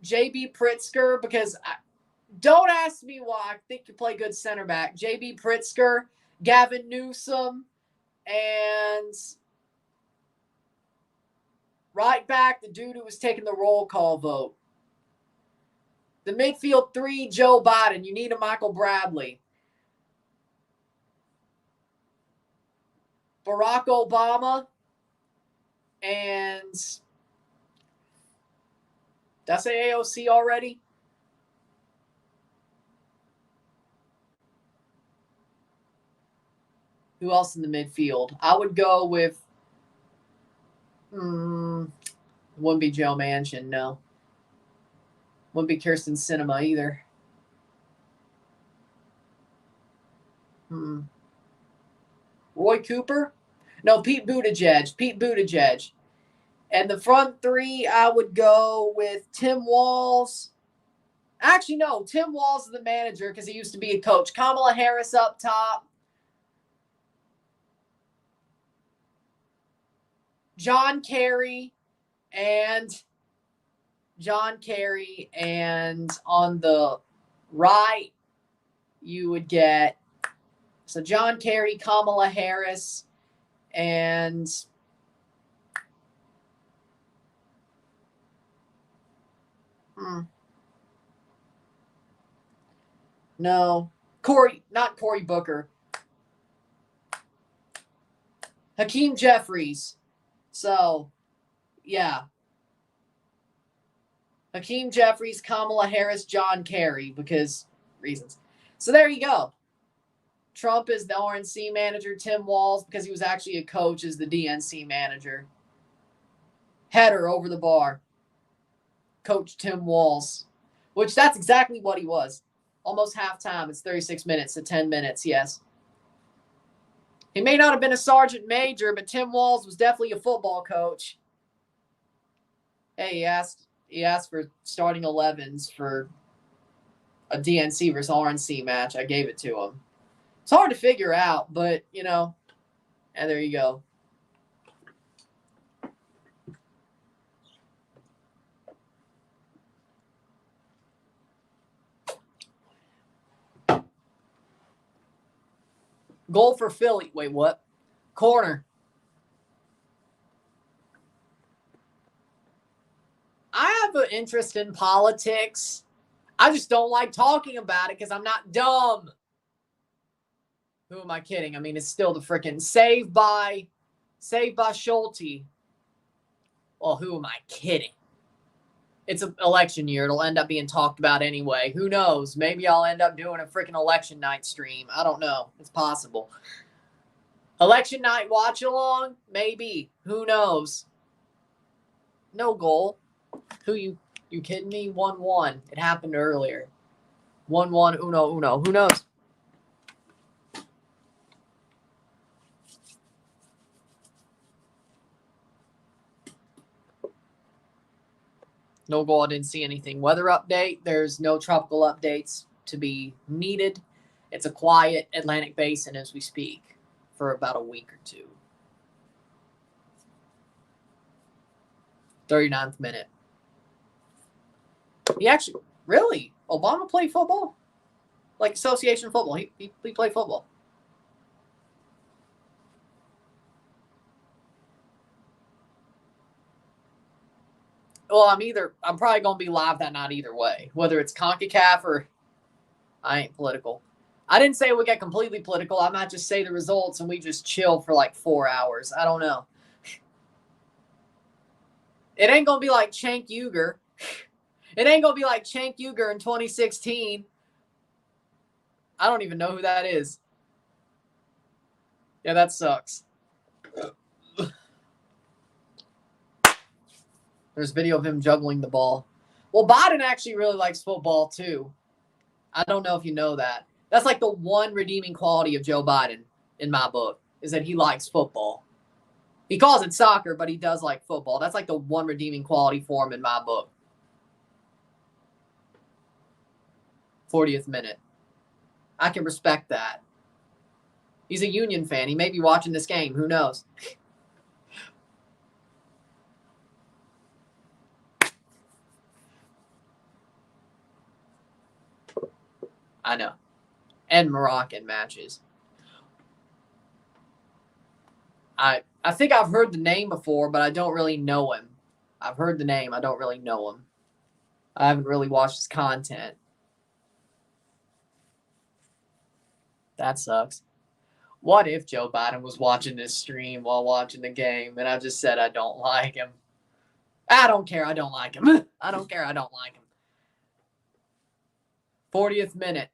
Speaker 1: JB Pritzker, because don't ask me why. I think you play good center back. JB Pritzker, Gavin Newsom, and right back, the dude who was taking the roll call vote. The midfield three, Joe Biden. You need a Michael Bradley. Barack Obama. And did I say AOC already? Who else in the midfield? I would go with wouldn't be Joe Manchin, no. Wouldn't be Kirsten Sinema either. Roy Cooper? No, Pete Buttigieg. And the front three, I would go with Tim Walz. Actually, no, Tim Walz is the manager because he used to be a coach. Kamala Harris up top. John Kerry and on the right you would get John Kerry, Kamala Harris, and no, not Cory Booker. Hakeem Jeffries. So, yeah. Hakeem Jeffries, Kamala Harris, John Kerry, because reasons. So there you go. Trump is the RNC manager. Tim Walz, because he was actually a coach, is the DNC manager. Header over the bar. Coach Tim Walz, which that's exactly what he was. Almost halftime. It's 36 minutes to 10 minutes, yes. He may not have been a sergeant major, but Tim Walz was definitely a football coach. Hey, he asked for starting 11s for a DNC versus RNC match. I gave it to him. It's hard to figure out, but, and there you go. Goal for Philly. Wait, what? Corner. I have an interest in politics. I just don't like talking about it because I'm not dumb. Who am I kidding? I mean, it's still the freaking Saved by Schulte. Well, who am I kidding? It's an election year. It'll end up being talked about anyway. Who knows? Maybe I'll end up doing a freaking election night stream. I don't know. It's possible. Election night watch-along? Maybe. Who knows? No goal. Who you kidding me? 1-1. It happened earlier. 1-1, uno. Who knows? No goal. I didn't see anything. Weather update. There's no tropical updates to be needed. It's a quiet Atlantic basin as we speak for about a week or two. 39th minute. He actually, really? Obama played football? Like association football. He played football. Well, I'm probably going to be live that night either way. Whether it's CONCACAF or I ain't political. I didn't say we get completely political. I might just say the results and we just chill for like 4 hours. I don't know. It ain't going to be like Cenk Uygur. It ain't going to be like Cenk Uygur in 2016. I don't even know who that is. Yeah, that sucks. There's video of him juggling the ball. Well, Biden actually really likes football, too. I don't know if you know that. That's like the one redeeming quality of Joe Biden, in my book, is that he likes football. He calls it soccer, but he does like football. That's like the one redeeming quality for him in my book. 40th minute. I can respect that. He's a Union fan. He may be watching this game. Who knows? I know. And Moroccan matches. I think I've heard the name before, but I don't really know him. I've heard the name. I don't really know him. I haven't really watched his content. That sucks. What if Joe Biden was watching this stream while watching the game and I just said I don't like him? I don't care. I don't like him. I don't care. I don't like him. 40th minute.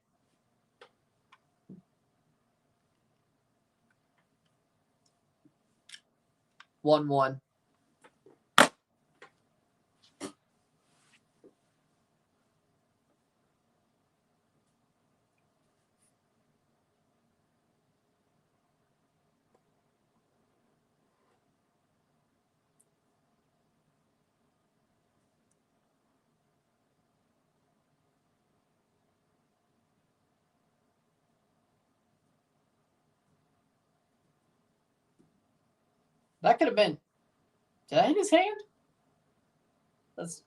Speaker 1: One. That could have been. Did I hit his hand? That's.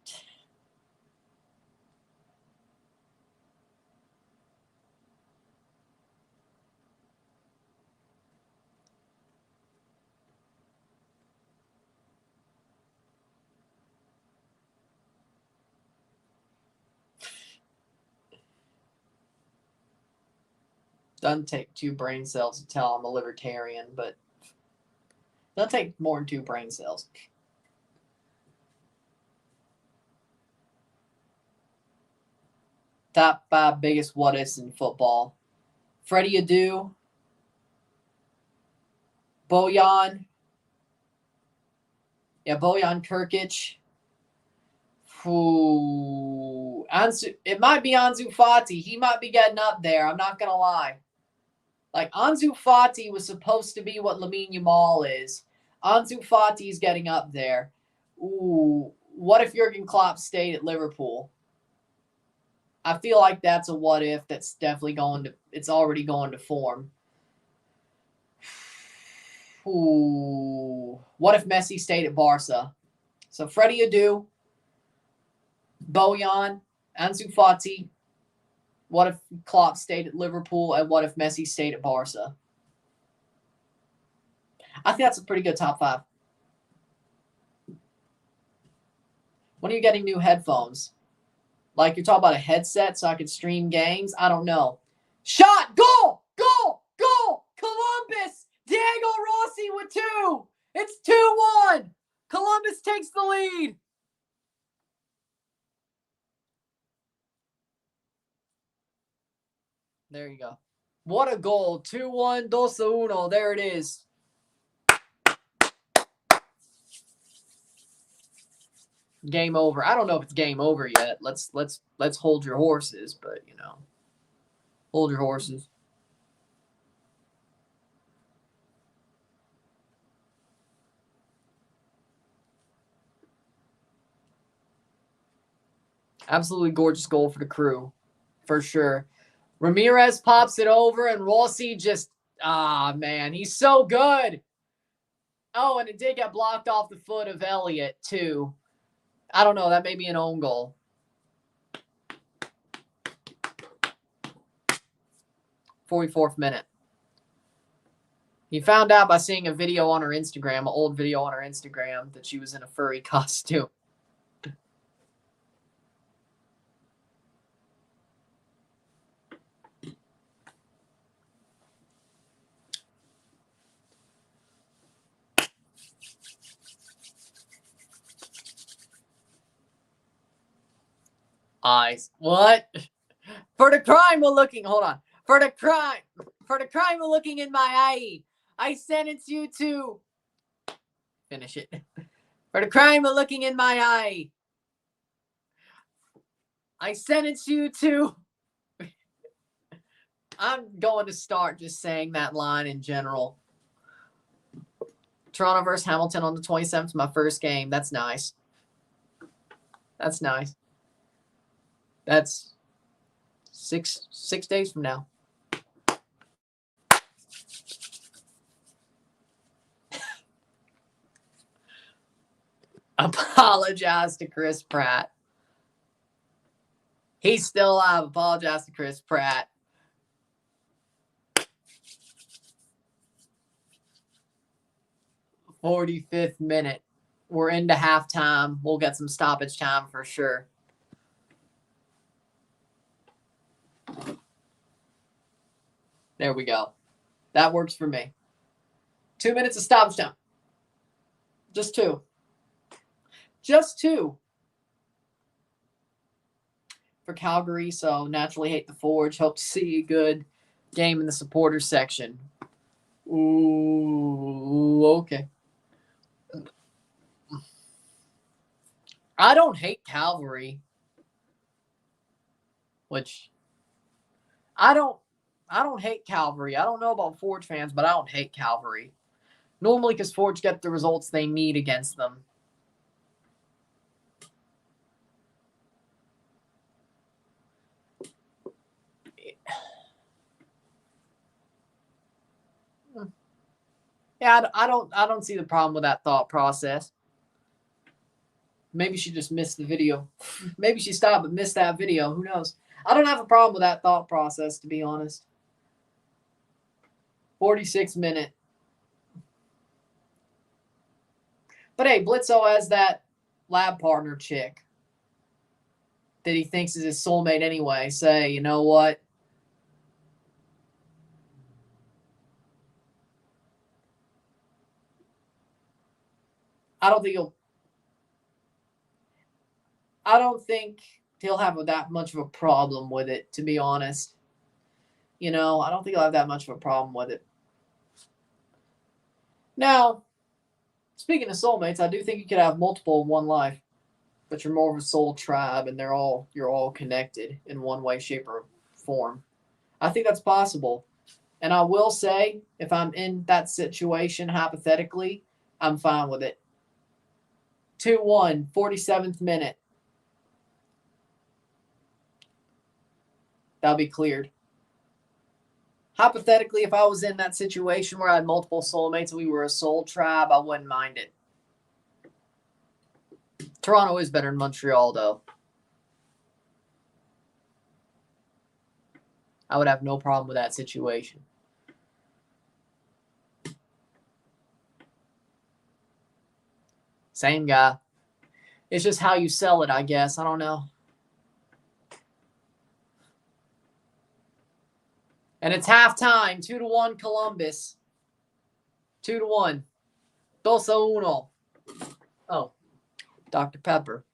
Speaker 1: Doesn't take 2 brain cells to tell I'm a libertarian, but doesn't take more than 2 brain cells. Top 5 biggest what-ifs in football. Freddie Adu. Bojan. Yeah, Bojan Kirkic. It might be Ansu Fati. He might be getting up there. I'm not going to lie. Like, Ansu Fati was supposed to be what Lamine Yamal is. Ansu Fati's getting up there. Ooh, what if Jurgen Klopp stayed at Liverpool? I feel like that's a what if that's definitely it's already going to form. Ooh, what if Messi stayed at Barca? So Freddie Adu, Bojan, Ansu Fati. What if Klopp stayed at Liverpool, and what if Messi stayed at Barca? I think that's a pretty good top 5. When are you getting new headphones? Like, you're talking about a headset so I could stream games? I don't know. Shot! Goal! Goal! Goal! Columbus! Diego Rossi with 2! It's 2-1! Columbus takes the lead! There you go. What a goal. 2-1, 2-1. There it is. Game over. I don't know if it's game over yet. Let's hold your horses, but hold your horses. Absolutely gorgeous goal for the Crew, for sure. Ramirez pops it over, and Rossi just, man, he's so good. Oh, and it did get blocked off the foot of Elliott, too. I don't know. That may be an own goal. 44th minute. He found out by seeing a video on her Instagram, an old video on her Instagram, that she was in a furry costume. Eyes. What? For the crime of looking, hold on. For the crime of looking in my eye, I sentence you to finish it. For the crime of looking in my eye, I sentence you to. I'm going to start just saying that line in general. Toronto versus Hamilton on the 27th, my first game. That's nice. That's nice. That's 6 days from now. Apologize to Chris Pratt. He's still alive. Apologize to Chris Pratt. '45th minute. We're into halftime. We'll get some stoppage time for sure. There we go. That works for me. 2 minutes of stoppage time. Just 2. Just 2. For Calgary, so naturally hate the Forge. Hope to see a good game in the supporters section. Ooh, okay. I don't hate Calvary, which I don't hate Calvary. I don't know about Forge fans, but I don't hate Calvary. Normally because Forge get the results they need against them. Yeah, I don't see the problem with that thought process. Maybe she just missed the video. Maybe she stopped but missed that video. Who knows? I don't have a problem with that thought process, to be honest. 46 minute. But hey, Blitzo has that lab partner chick that he thinks is his soulmate anyway. Say, you know what? I don't think he'll have that much of a problem with it, to be honest. I don't think he'll have that much of a problem with it. Now, speaking of soulmates, I do think you could have multiple in one life, but you're more of a soul tribe and you're all connected in one way, shape, or form. I think that's possible. And I will say, if I'm in that situation, hypothetically, I'm fine with it. 2-1, 47th minute. That'll be cleared. Hypothetically, if I was in that situation where I had multiple soulmates and we were a soul tribe, I wouldn't mind it. Toronto is better than Montreal, though. I would have no problem with that situation. Same guy. It's just how you sell it, I guess. I don't know. And it's halftime. 2-1 Columbus. 2-1. 2-1. Oh, Dr. Pepper.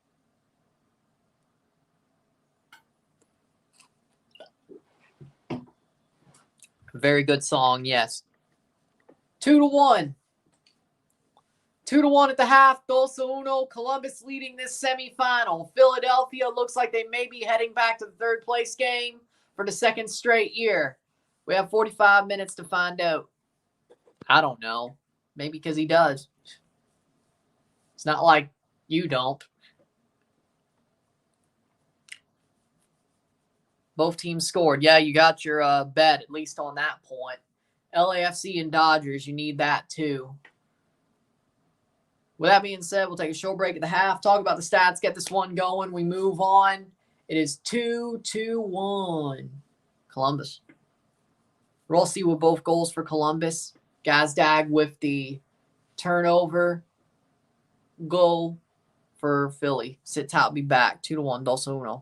Speaker 1: Very good song, yes. 2-1. 2-1 at the half. 2-1. Columbus leading this semifinal. Philadelphia looks like they may be heading back to the third place game for the second straight year. We have 45 minutes to find out. I don't know. Maybe because he does. It's not like you don't. Both teams scored. Yeah, you got your bet, at least on that point. LAFC and Dodgers, you need that too. With that being said, we'll take a short break at the half, talk about the stats, get this one going. We move on. It is 2-1 Columbus. Rossi with both goals for Columbus. Gazdag with the turnover goal for Philly. Sit tight, be back. 2-1, 2-1.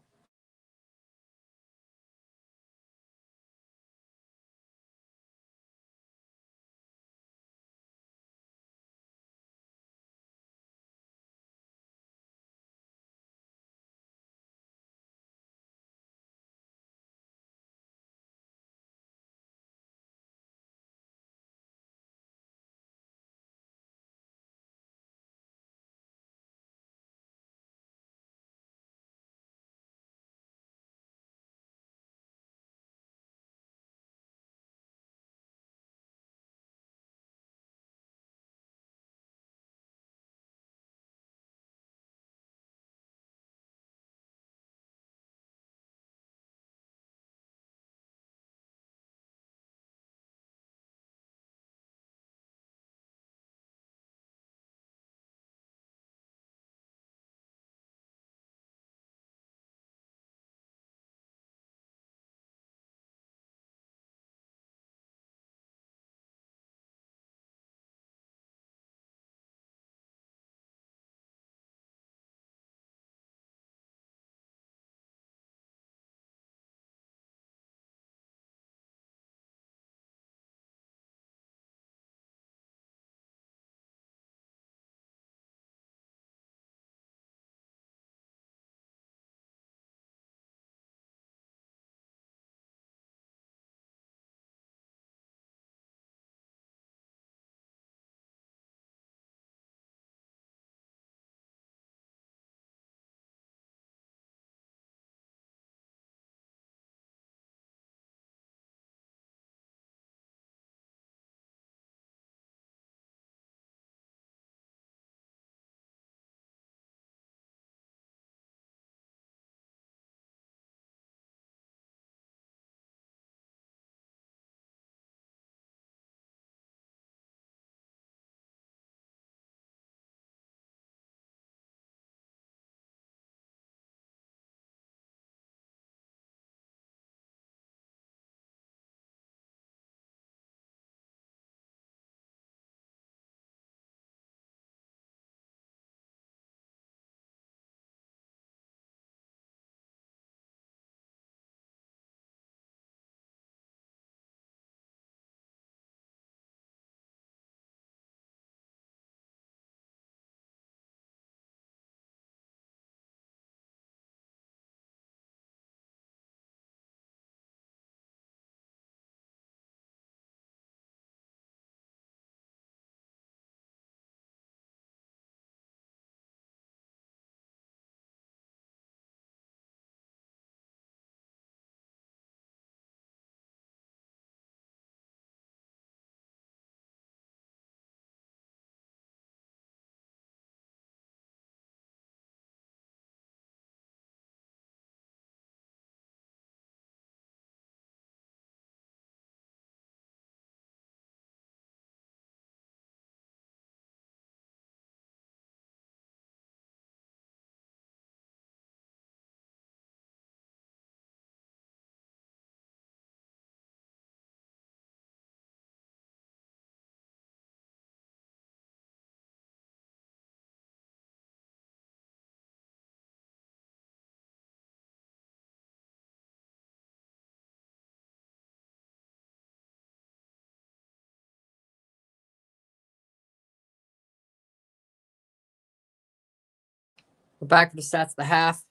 Speaker 1: We're back for the stats of the half.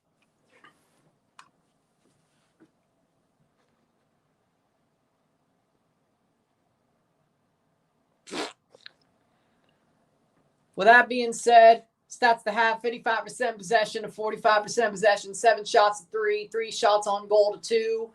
Speaker 1: With that being said, stats of the half, 55% possession to 45% possession, 7 shots to 3, 3 shots on goal to 2,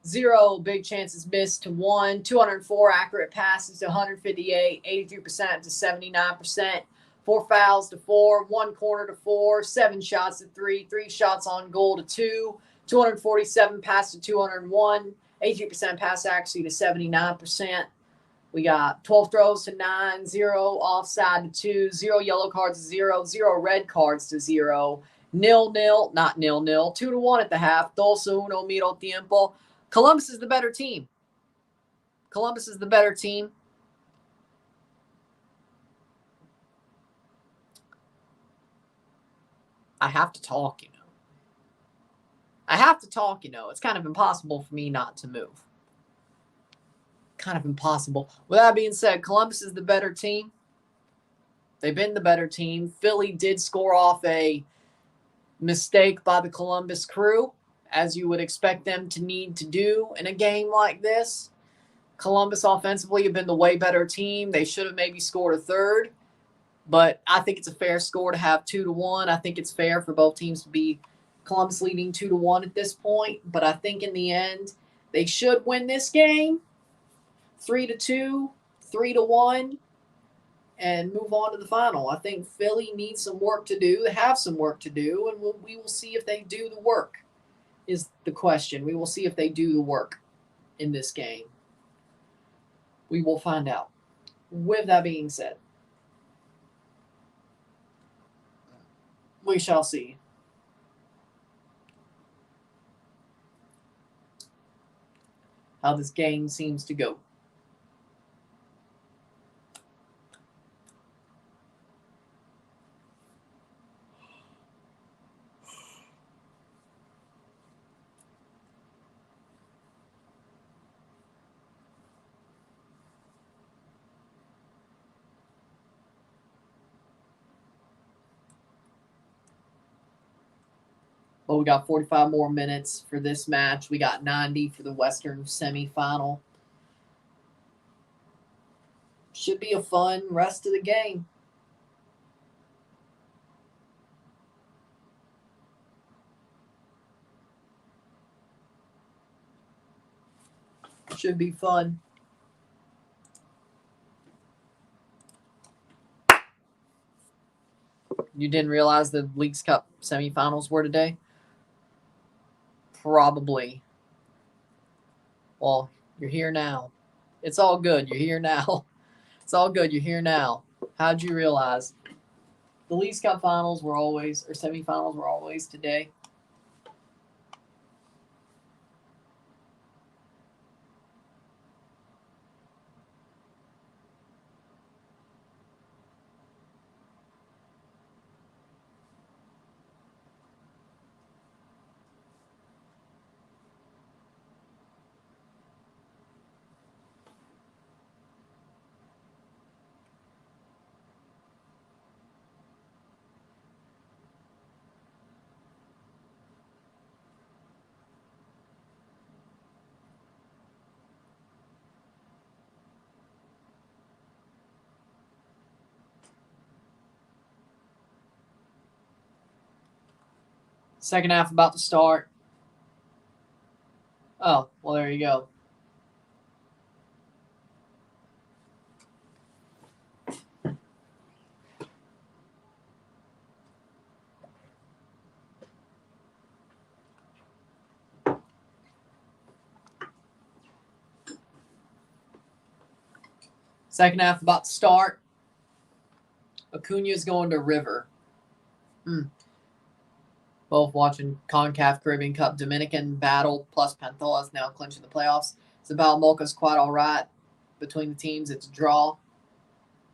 Speaker 1: 0 big chances missed to 1, 204 accurate passes to 158, 83% to 79%, 4 fouls to 4, 1 corner to 4, 7 shots to 3, 3 shots on goal to 2, 247 pass to 201, 83% pass accuracy to 79%. We got 12 throws to 9, 0 offside to 2, 0 yellow cards to 0, 0 red cards to 0, 0-0, not 0-0, 2-1 at the half. 2-1 medio tiempo. Columbus is the better team. Columbus is the better team. I have to talk, you know. I have to talk, you know. It's kind of impossible for me not to move. Kind of impossible. With that being said, Columbus is the better team. They've been the better team. Philly did score off a mistake by the Columbus Crew, as you would expect them to need to do in a game like this. Columbus offensively have been the way better team. They should have maybe scored a third, but I think it's a fair score to have 2-1. I think it's fair for both teams to be Columbus leading 2-1 at this point, but I think in the end they should win this game 3-2, 3-1, and move on to the final. I think Philly needs some work to do. They have some work to do, and we will see if they do the work is the question. We will see if they do the work in this game. We will find out. With that being said, we shall see. How this game seems to go. Well, we got 45 more minutes for this match. We got 90 for the Western semifinal. Should be a fun rest of the game. Should be fun. You didn't realize the Leagues Cup semifinals were today? Probably. Well, you're here now. It's all good. You're here now. It's all good. You're here now. How'd you realize? The Leagues Cup finals were always, or semifinals were always today. Second half about to start. Oh, well, there you go. Second half about to start. Acuna's going to River. Both watching CONCACAF Caribbean Cup Dominican battle plus Pantojas now clinching the playoffs. Zabal Mocha's quite all right between the teams. It's a draw.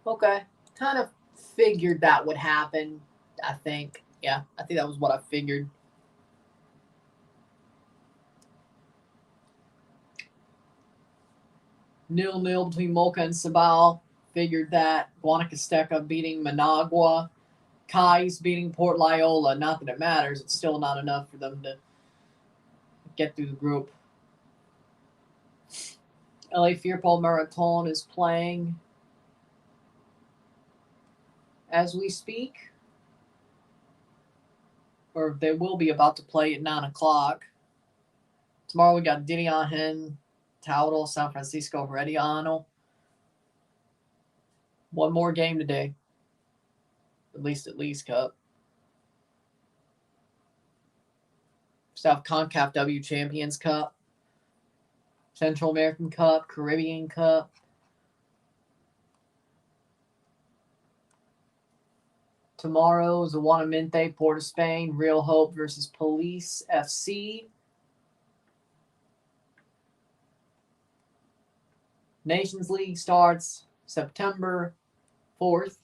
Speaker 1: Okay. Kind of figured that would happen, I think. Yeah, I think that was what I figured. Nil-nil between Mocha and Sabal. Figured that. Guanacasteca beating Managua. Kai's beating Port Loyola. Not that it matters. It's still not enough for them to get through the group. LA Firpol Marathon is playing as we speak. Or they will be about to play at 9 o'clock. Tomorrow we got Diriahen, Tauro, San Francisco, Herediano. One more game today. At least at Leagues Cup. Still have CONCACAF W Champions Cup. Central American Cup, Caribbean Cup. Tomorrow is Aguanamente, Port of Spain, Real Hope versus Police FC. Nations League starts September 4th.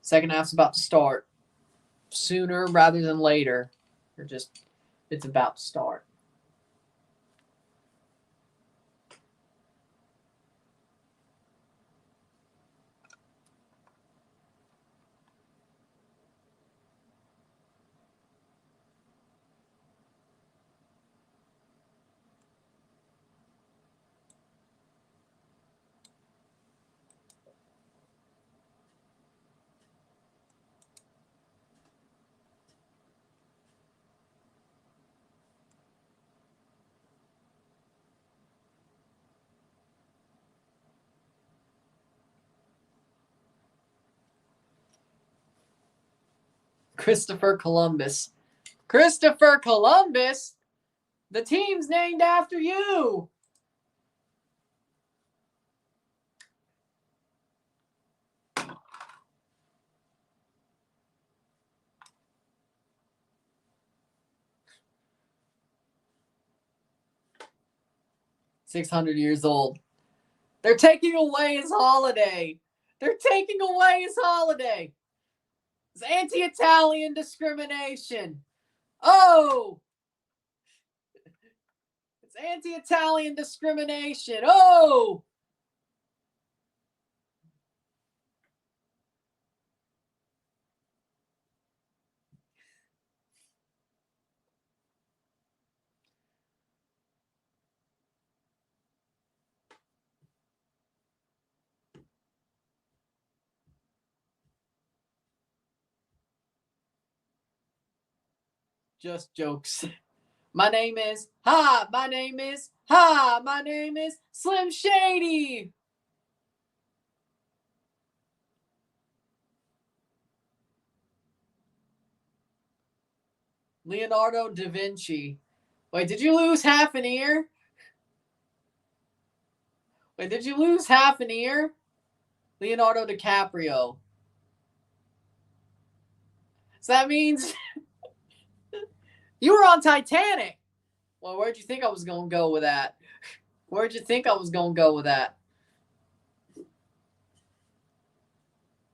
Speaker 1: Second half's about to start. Sooner rather than later. It's about to start. Christopher Columbus. Christopher Columbus? The team's named after you. $600 years old. They're taking away his holiday. They're taking away his holiday. It's anti-Italian discrimination. Oh! It's anti-Italian discrimination. Oh! Just jokes. My name is Slim Shady. Leonardo da Vinci. Wait, did you lose half an ear? Leonardo DiCaprio. So that means you were on Titanic. Well, where'd you think I was going to go with that?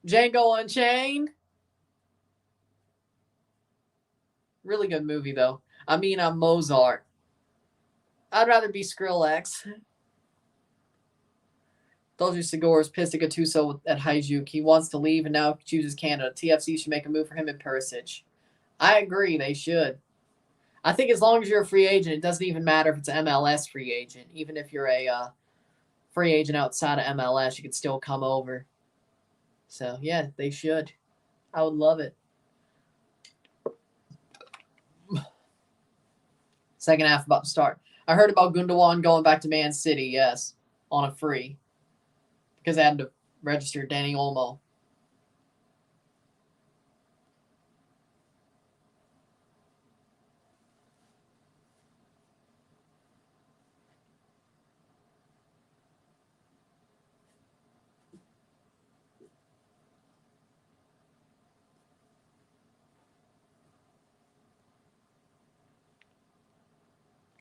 Speaker 1: Django Unchained. Really good movie, though. I mean, I'm Mozart. I'd rather be Skrillex. Told you Segura is pissed at Gattuso at Hajduk. He wants to leave and now chooses Canada. TFC should make a move for him in Perisic. I agree, they should. I think as long as you're a free agent, it doesn't even matter if it's an MLS free agent. Even if you're a free agent outside of MLS, you could still come over. So, yeah, they should. I would love it. Second half about to start. I heard about Gundogan going back to Man City, yes, on a free. Because they had to register Danny Olmo.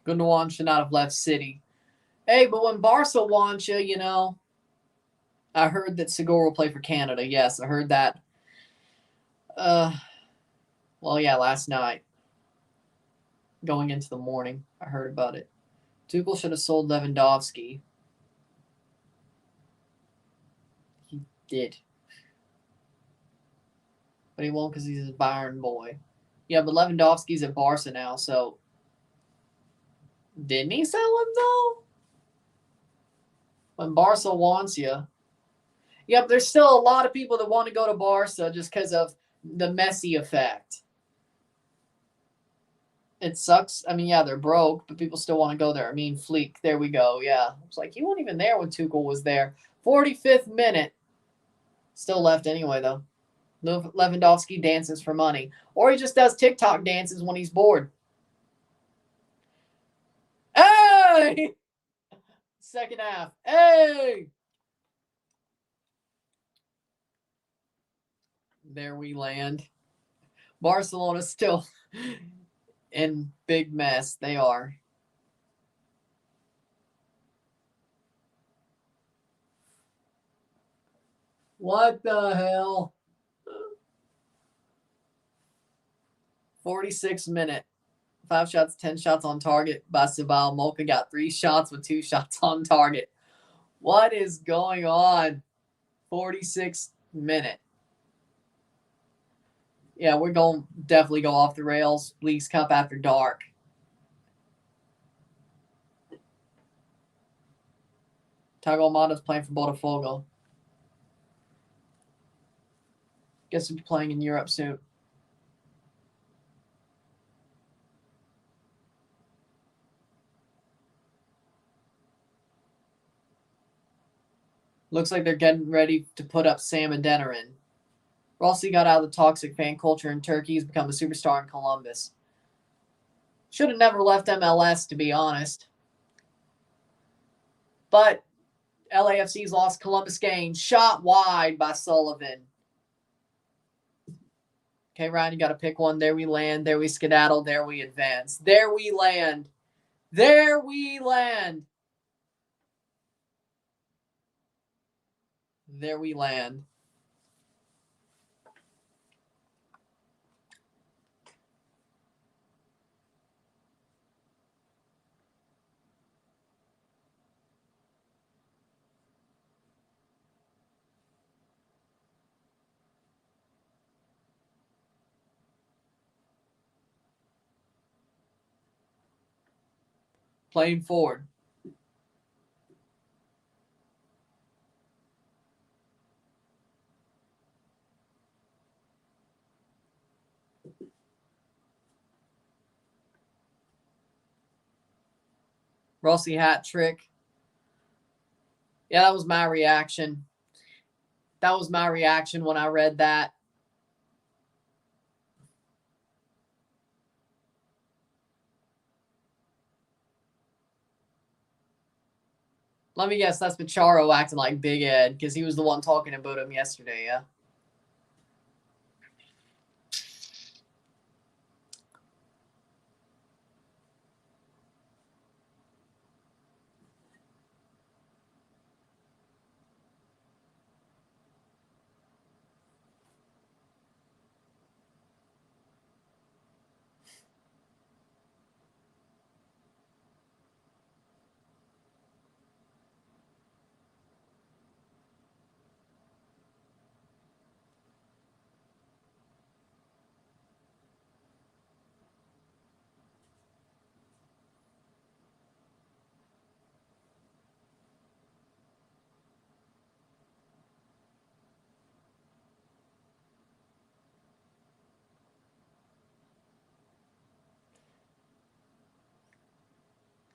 Speaker 1: Gundogan should not have left City. Hey, but when Barca wants you, you know, I heard that Segura will play for Canada. Yes, I heard that. Last night. Going into the morning, I heard about it. Tuchel should have sold Lewandowski. Did. But he won't because he's a Bayern boy. Yeah, but Lewandowski's at Barca now, so. Didn't he sell him, though? When Barca wants you. Yep, there's still a lot of people that want to go to Barca just because of the Messi effect. It sucks. I mean, yeah, they're broke, but people still want to go there. I mean, Fleek, there we go. Yeah. It's like, he wasn't even there when Tuchel was there. 45th minute. Still left anyway, though. Lewandowski dances for money. Or he just does TikTok dances when he's bored. Hey! Second half. Hey! There we land. Barcelona's still in big mess. They are. What the hell? 46 minute. 5 shots, 10 shots on target by Sabal. Mocha got 3 shots with 2 shots on target. What is going on? 46 minute. Yeah, we're going to definitely go off the rails. Leagues Cup after dark. Thiago Almada's playing for Botafogo. Guess he'll be playing in Europe soon. Looks like they're getting ready to put up Sam Adeniran. Rossi got out of the toxic fan culture in Turkey. He's become a superstar in Columbus. Should have never left MLS, to be honest. But LAFC's lost. Columbus gained. Shot wide by Sullivan. Okay, Ryan, you got to pick one. There we land. There we skedaddle. There we advance. There we land. There we land. There we land. Playing forward. Rossi hat trick. Yeah, that was my reaction. That was my reaction when I read that. Let me guess, that's Pacharo acting like Big Ed because he was the one talking about him yesterday, yeah?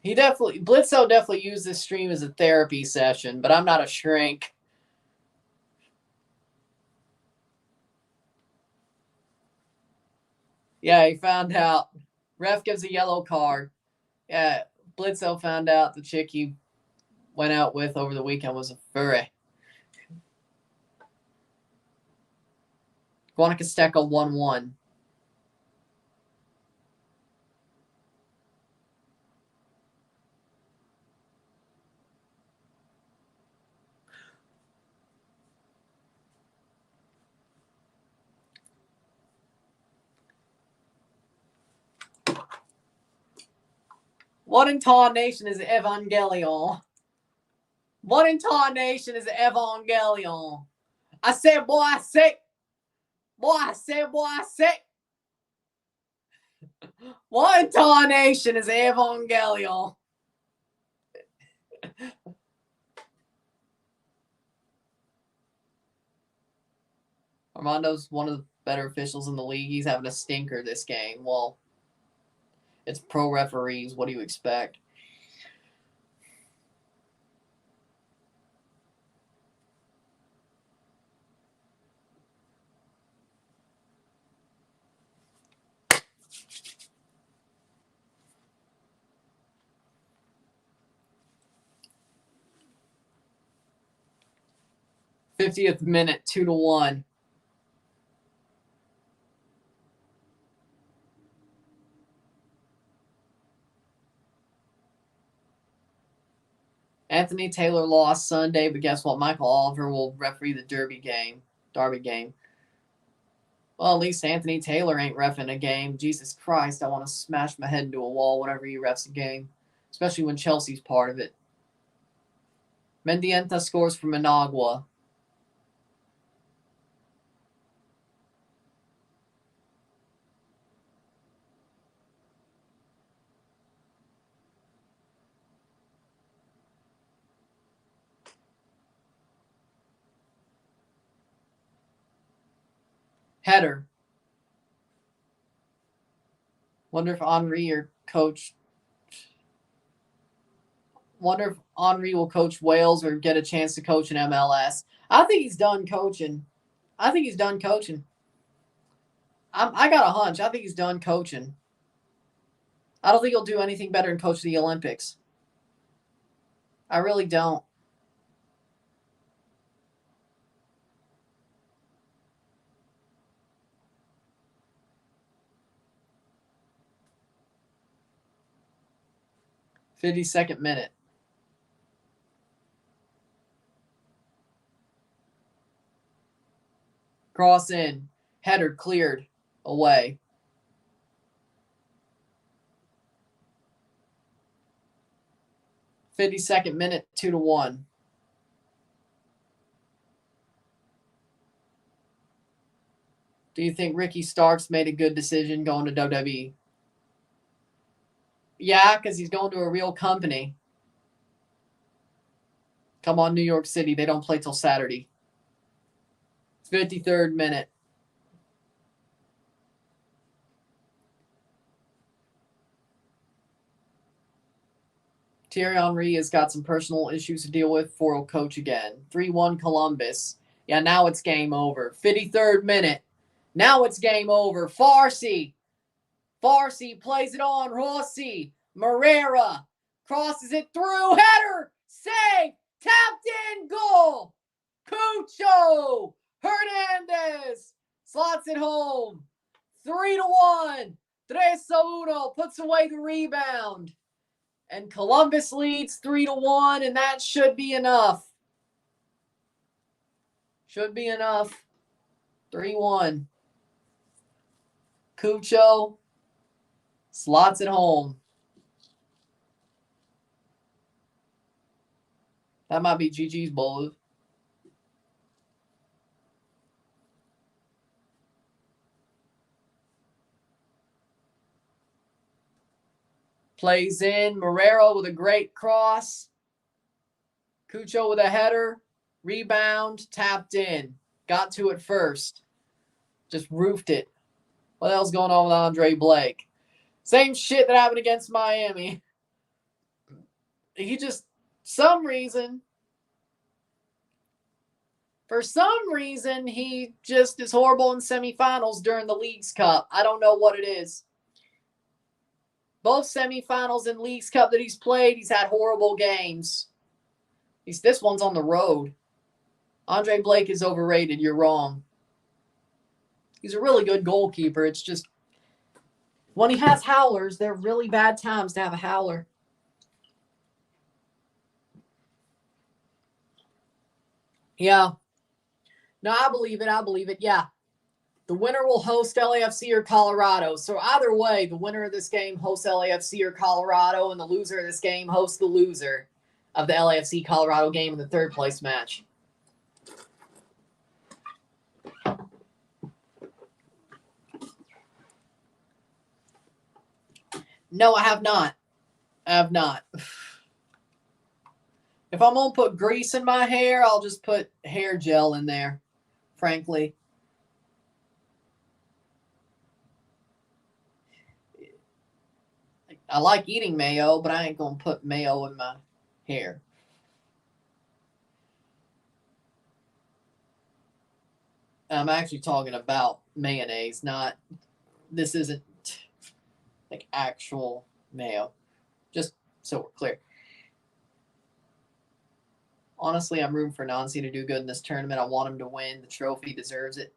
Speaker 1: Blitzo definitely used this stream as a therapy session, but I'm not a shrink. Yeah, he found out. Ref gives a yellow card. Yeah, Blitzo found out the chick he went out with over the weekend was a furry. Guanacasteca 1-1. What intonation is Evangelion? What intonation is Evangelion? I said, boy, I say. Boy, I say, boy, I say. What intonation is Evangelion? Armando's one of the better officials in the league. He's having a stinker this game. Well, it's pro referees. What do you expect? '50th minute, 2-1. Anthony Taylor lost Sunday, but guess what? Michael Oliver will referee the Derby game. Well, at least Anthony Taylor ain't reffing a game. Jesus Christ, I want to smash my head into a wall whenever he refs a game, especially when Chelsea's part of it. Mendieta scores for Managua. Header. Wonder if Henry will coach Wales or get a chance to coach in MLS. I think he's done coaching. I got a hunch. I think he's done coaching. I don't think he'll do anything better than coach the Olympics. I really don't. '52nd minute. Cross in. Header cleared away. '52nd minute, 2-1. Do you think Ricky Starks made a good decision going to WWE? Yeah, because he's going to a real company. Come on, New York City. They don't play till Saturday. 53rd minute. Thierry Henry has got some personal issues to deal with. Ford will coach again. 3-1 Columbus. Yeah, now it's game over. 53rd minute. Now it's game over. Farsi plays it on. Rossi. Moreira crosses it through. Header. Save. Tapped in. Goal. Cucho Hernandez slots it home. 3-1. 3-1. Puts away the rebound. And Columbus leads 3-1, and that should be enough. 3-1. Cucho slots it home. That might be GG's bowl. Plays in. Moreira with a great cross. Cucho with a header. Rebound. Tapped in. Got to it first. Just roofed it. What the hell's going on with Andre Blake? Same shit that happened against Miami. He just, for some reason, he just is horrible in semifinals during the Leagues Cup. I don't know what it is. Both semifinals and Leagues Cup that he's played, he's had horrible games. This one's on the road. Andre Blake is overrated. You're wrong. He's a really good goalkeeper. It's just when he has howlers, they're really bad times to have a howler. Yeah. No, I believe it. Yeah. The winner will host LAFC or Colorado. So either way, the winner of this game hosts LAFC or Colorado, and the loser of this game hosts the loser of the LAFC Colorado game in the third place match. No, I have not. I have not. If I'm going to put grease in my hair, I'll just put hair gel in there, frankly. I like eating mayo, but I ain't going to put mayo in my hair. I'm actually talking about mayonnaise, not, this isn't like actual mayo. Just so we're clear. Honestly, I'm rooting for Nancy to do good in this tournament. I want him to win. The trophy deserves it.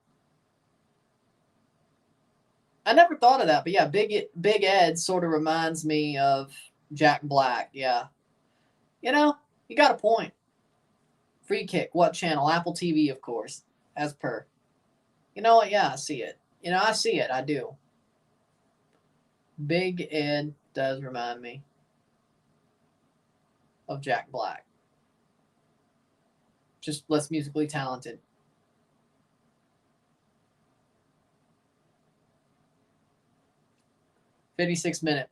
Speaker 1: I never thought of that, but yeah, Big Ed sort of reminds me of Jack Black. Yeah. You know, you got a point. Free kick. What channel? Apple TV, of course, as per. You know what? Yeah, I see it. I see it. I do. Big Ed does remind me of Jack Black. Just less musically talented. '56 minute.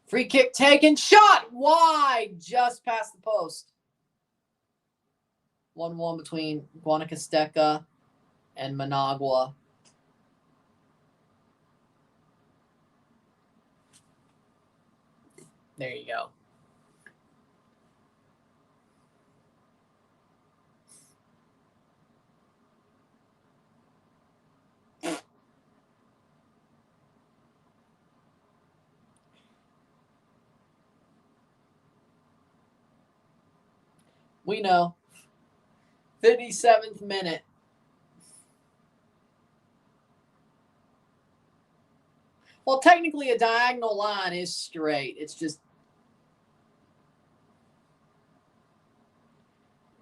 Speaker 1: Free kick taken, shot wide, just past the post. 1-1 between Guanacasteca and Managua. There you go. We know. 57th minute. Well, technically a diagonal line is straight. It's just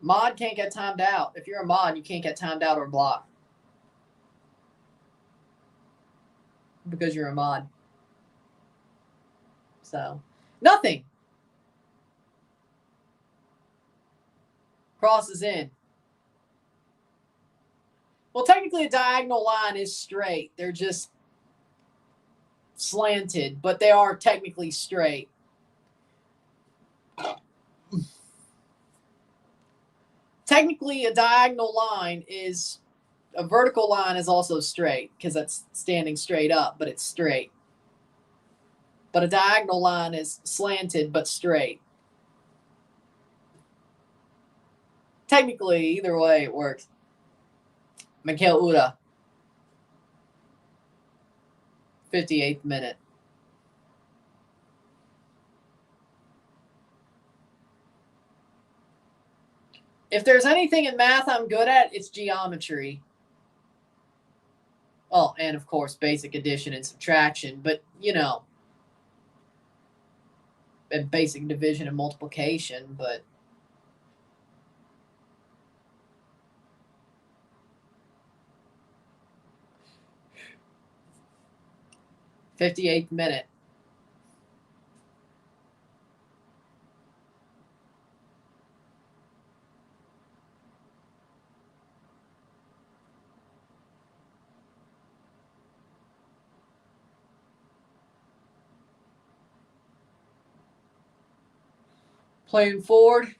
Speaker 1: mod can't get timed out. If you're a mod, you can't get timed out or blocked. Because you're a mod. So, nothing. Crosses in. Well, technically a diagonal line is straight. They're just slanted, but they are technically straight. Technically, a diagonal line is a vertical line is also straight because that's standing straight up, but it's straight. But a diagonal line is slanted but straight. Technically, either way, it works. Mikel Uda. 58th minute. If there's anything in math I'm good at, it's geometry. Oh, and of course, basic addition and subtraction. But, and basic division and multiplication. But 58th minute. Playing forward.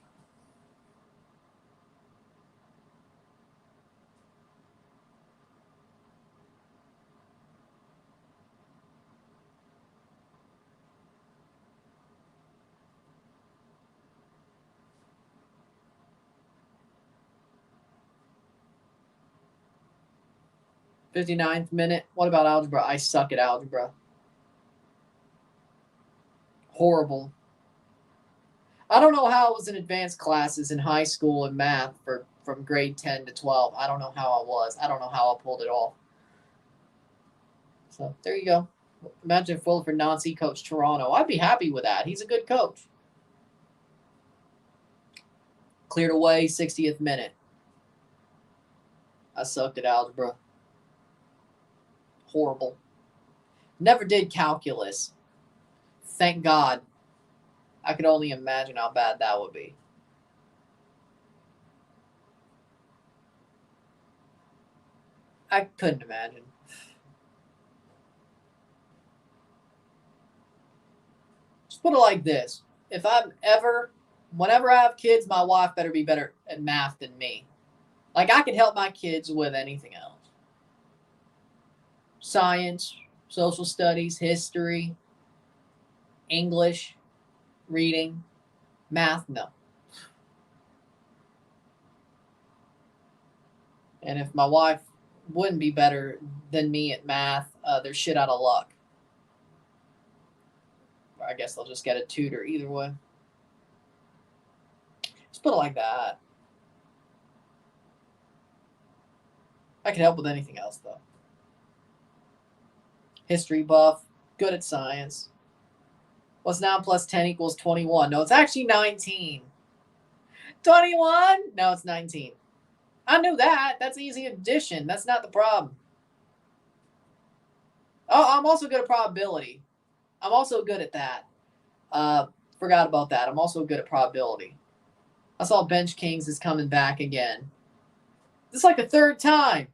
Speaker 1: '59th minute. What about algebra? I suck at algebra. Horrible. I don't know how I was in advanced classes in high school in math from grade 10 to 12. I don't know how I was. I don't know how I pulled it off. So there you go. Imagine if Wilfred Nancy coached Toronto. I'd be happy with that. He's a good coach. Cleared away, 60th minute. I sucked at algebra. Horrible. Never did calculus. Thank God. I could only imagine how bad that would be. I couldn't imagine. Just put it like this. If I'm ever, whenever I have kids, my wife better be better at math than me. Like, I could help my kids with anything else. Science, social studies, history, English, reading, math, no. And if my wife wouldn't be better than me at math, they're shit out of luck. I guess they'll just get a tutor either way. Just put it like that. I can help with anything else, though. History buff, good at science. What's 9 plus 10 equals 21? No, it's actually 19. 21? No, it's 19. I knew that. That's easy addition. That's not the problem. Oh, I'm also good at probability. I'm also good at that. Forgot about that. I'm also good at probability. I saw Bench Kings is coming back again. This is like the third time.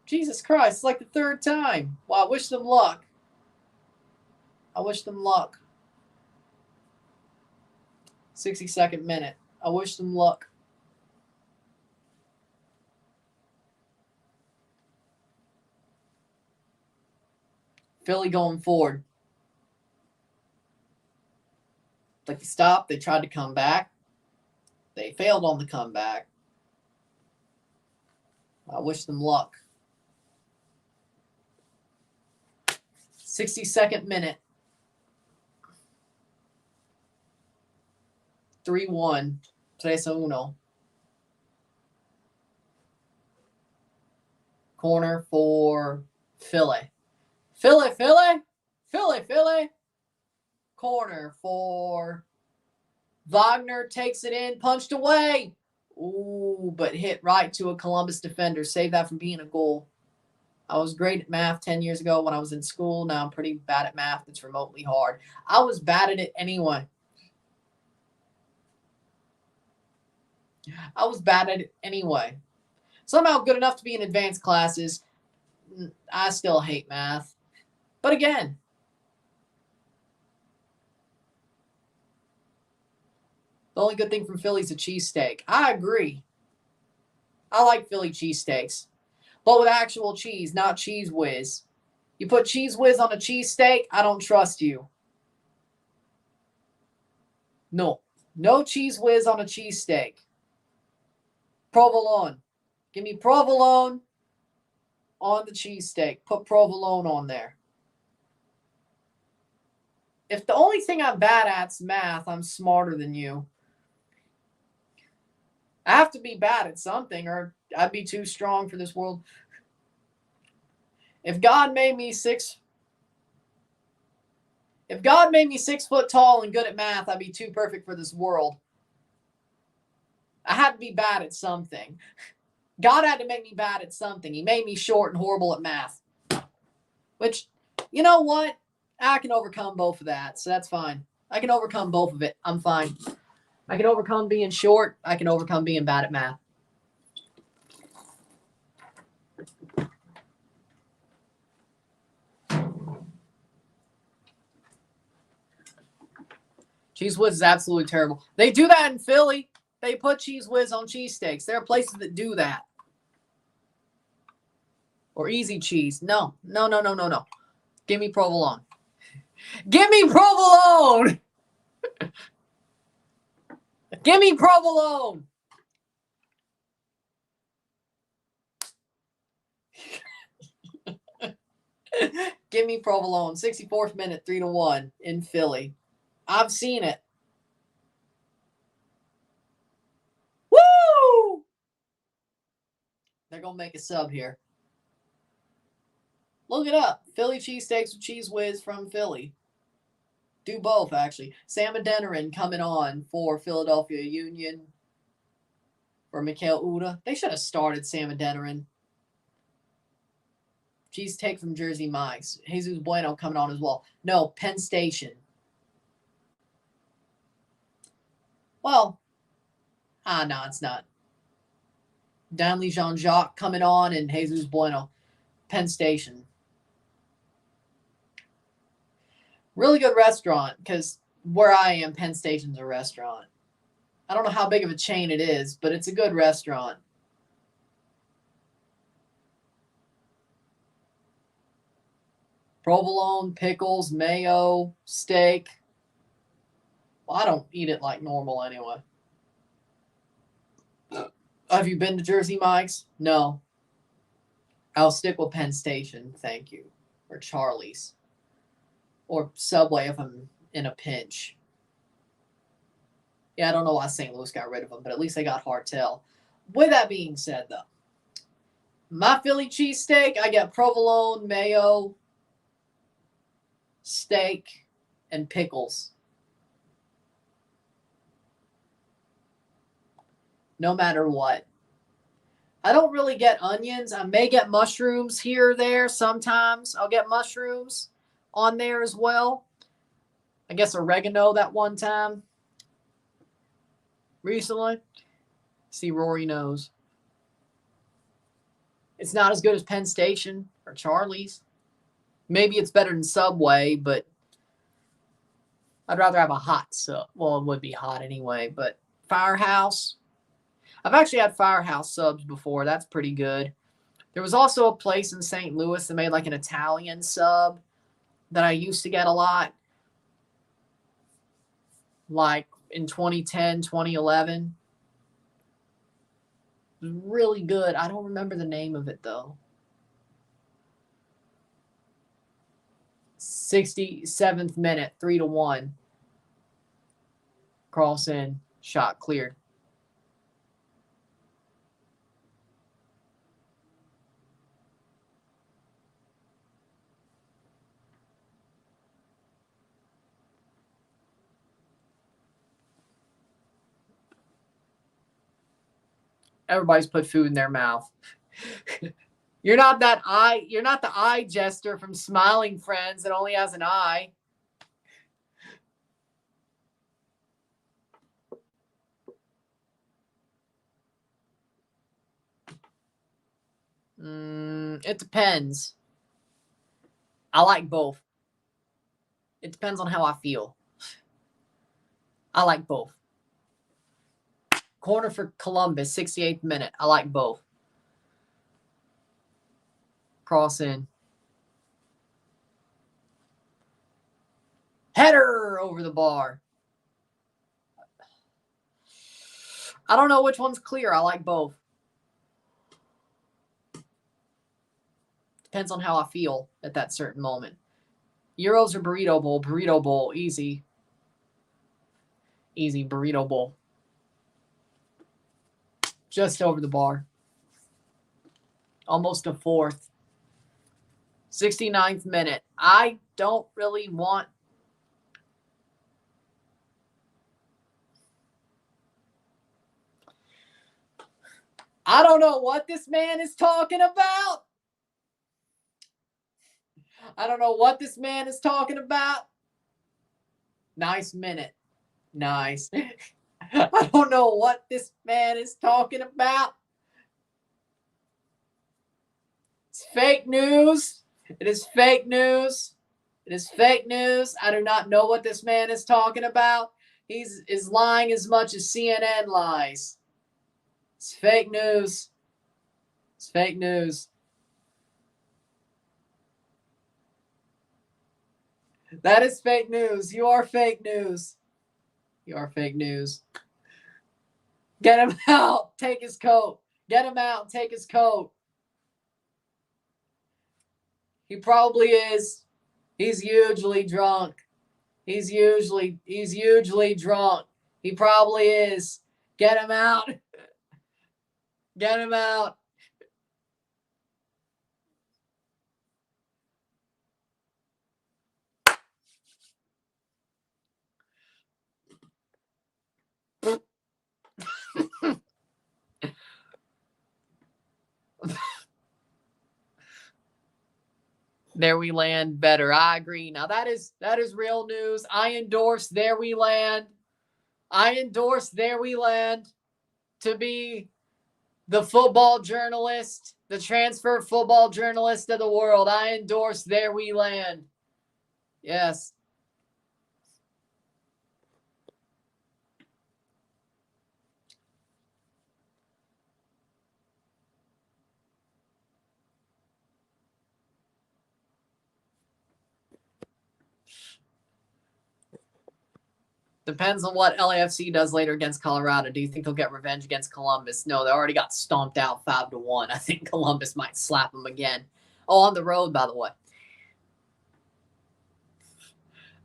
Speaker 1: Jesus Christ, it's like the third time. Well, I wish them luck. I wish them luck. 62nd minute. I wish them luck. Philly going forward. Like they stopped. They tried to come back. They failed on the comeback. I wish them luck. 62nd minute. 3-1. 3-1. Corner for Philly. Philly. Corner for Wagner. Takes it in. Punched away. Ooh, but hit right to a Columbus defender. Save that from being a goal. I was great at math 10 years ago when I was in school. Now I'm pretty bad at math. It's remotely hard. I was bad at it anyway. Somehow good enough to be in advanced classes. I still hate math. But again, the only good thing from Philly is a cheesesteak. I agree. I like Philly cheesesteaks. But with actual cheese, not Cheese Whiz. You put Cheese Whiz on a cheesesteak, I don't trust you. No Cheese Whiz on a cheesesteak. Provolone. Give me provolone on the cheesesteak. Put provolone on there. If the only thing I'm bad at's math, I'm smarter than you. I have to be bad at something or I'd be too strong for this world. If God made me 6 foot tall and good at math, I'd be too perfect for this world. I had to be bad at something. God had to make me bad at something. He made me short and horrible at math. Which, you know what? I can overcome both of that, so that's fine. I can overcome both of it. I'm fine. I can overcome being short. I can overcome being bad at math. Cheese Whiz is absolutely terrible. They do that in Philly. They put Cheese Whiz on cheesesteaks. There are places that do that. Or easy cheese. No. Give me provolone. Give me provolone! Give me provolone! Give me provolone. 64th minute, 3-1 in Philly. I've seen it. Woo! They're going to make a sub here. Look it up. Philly cheesesteaks with Cheese Whiz from Philly. Do both, actually. Sam Adeniran coming on for Philadelphia Union. For Mikhail Uda. They should have started Sam Adeniran. Cheesesteak from Jersey Mike's. Jesus Bueno coming on as well. No, Penn Station. Well, no, it's not. Danley Jean-Jacques coming on and Jesus Bueno. Penn Station. Really good restaurant because where I am, Penn Station's a restaurant. I don't know how big of a chain it is, but it's a good restaurant. Provolone, pickles, mayo, steak. Well, I don't eat it like normal anyway. Have you been to Jersey Mike's? No. I'll stick with Penn Station, thank you. Or Charlie's. Or Subway if I'm in a pinch. Yeah, I don't know why St. Louis got rid of them, but at least they got Hartel. With that being said, though, my Philly cheesesteak, I get provolone, mayo, steak, and pickles. No matter what. I don't really get onions. I may get mushrooms here or there sometimes. I'll get mushrooms on there as well. I guess oregano that one time. Recently. See, Rory knows. It's not as good as Penn Station or Charlie's. Maybe it's better than Subway, but I'd rather have a hot sub. Well, it would be hot anyway, but Firehouse. I've actually had Firehouse subs before. That's pretty good. There was also a place in St. Louis that made like an Italian sub that I used to get a lot. Like in 2010, 2011. It was really good. I don't remember the name of it though. 67th minute, 3-1. Cross in, shot cleared. Everybody's put food in their mouth. You're not the eye jester from Smiling Friends that only has an eye. It depends. I like both. It depends on how I feel. I like both. Corner for Columbus, 68th minute. I like both. Cross in. Header over the bar. I don't know which one's clear. I like both. Depends on how I feel at that certain moment. Euros or Burrito Bowl? Burrito Bowl. Easy. Easy Burrito Bowl. Just over the bar. Almost a fourth. 69th minute. I don't really want... I don't know what this man is talking about. I don't know what this man is talking about. Nice minute. Nice. I don't know what this man is talking about. It's fake news. It is fake news. It is fake news. I do not know what this man is talking about. He's lying as much as CNN lies. It's fake news. It's fake news. That is fake news. You are fake news. You are fake news. Get him out. Take his coat. Get him out and take his coat. He probably is. He's hugely drunk. He's hugely drunk. He probably is. Get him out. Get him out. There We Land better. I agree. Now that is real news. I endorse There We Land. I endorse There We Land to be the football journalist, the transfer football journalist of the world. I endorse There We Land. Yes. Depends on what LAFC does later against Colorado. Do you think they'll get revenge against Columbus? No, they already got stomped out 5-1. I think Columbus might slap them again. Oh, on the road, by the way.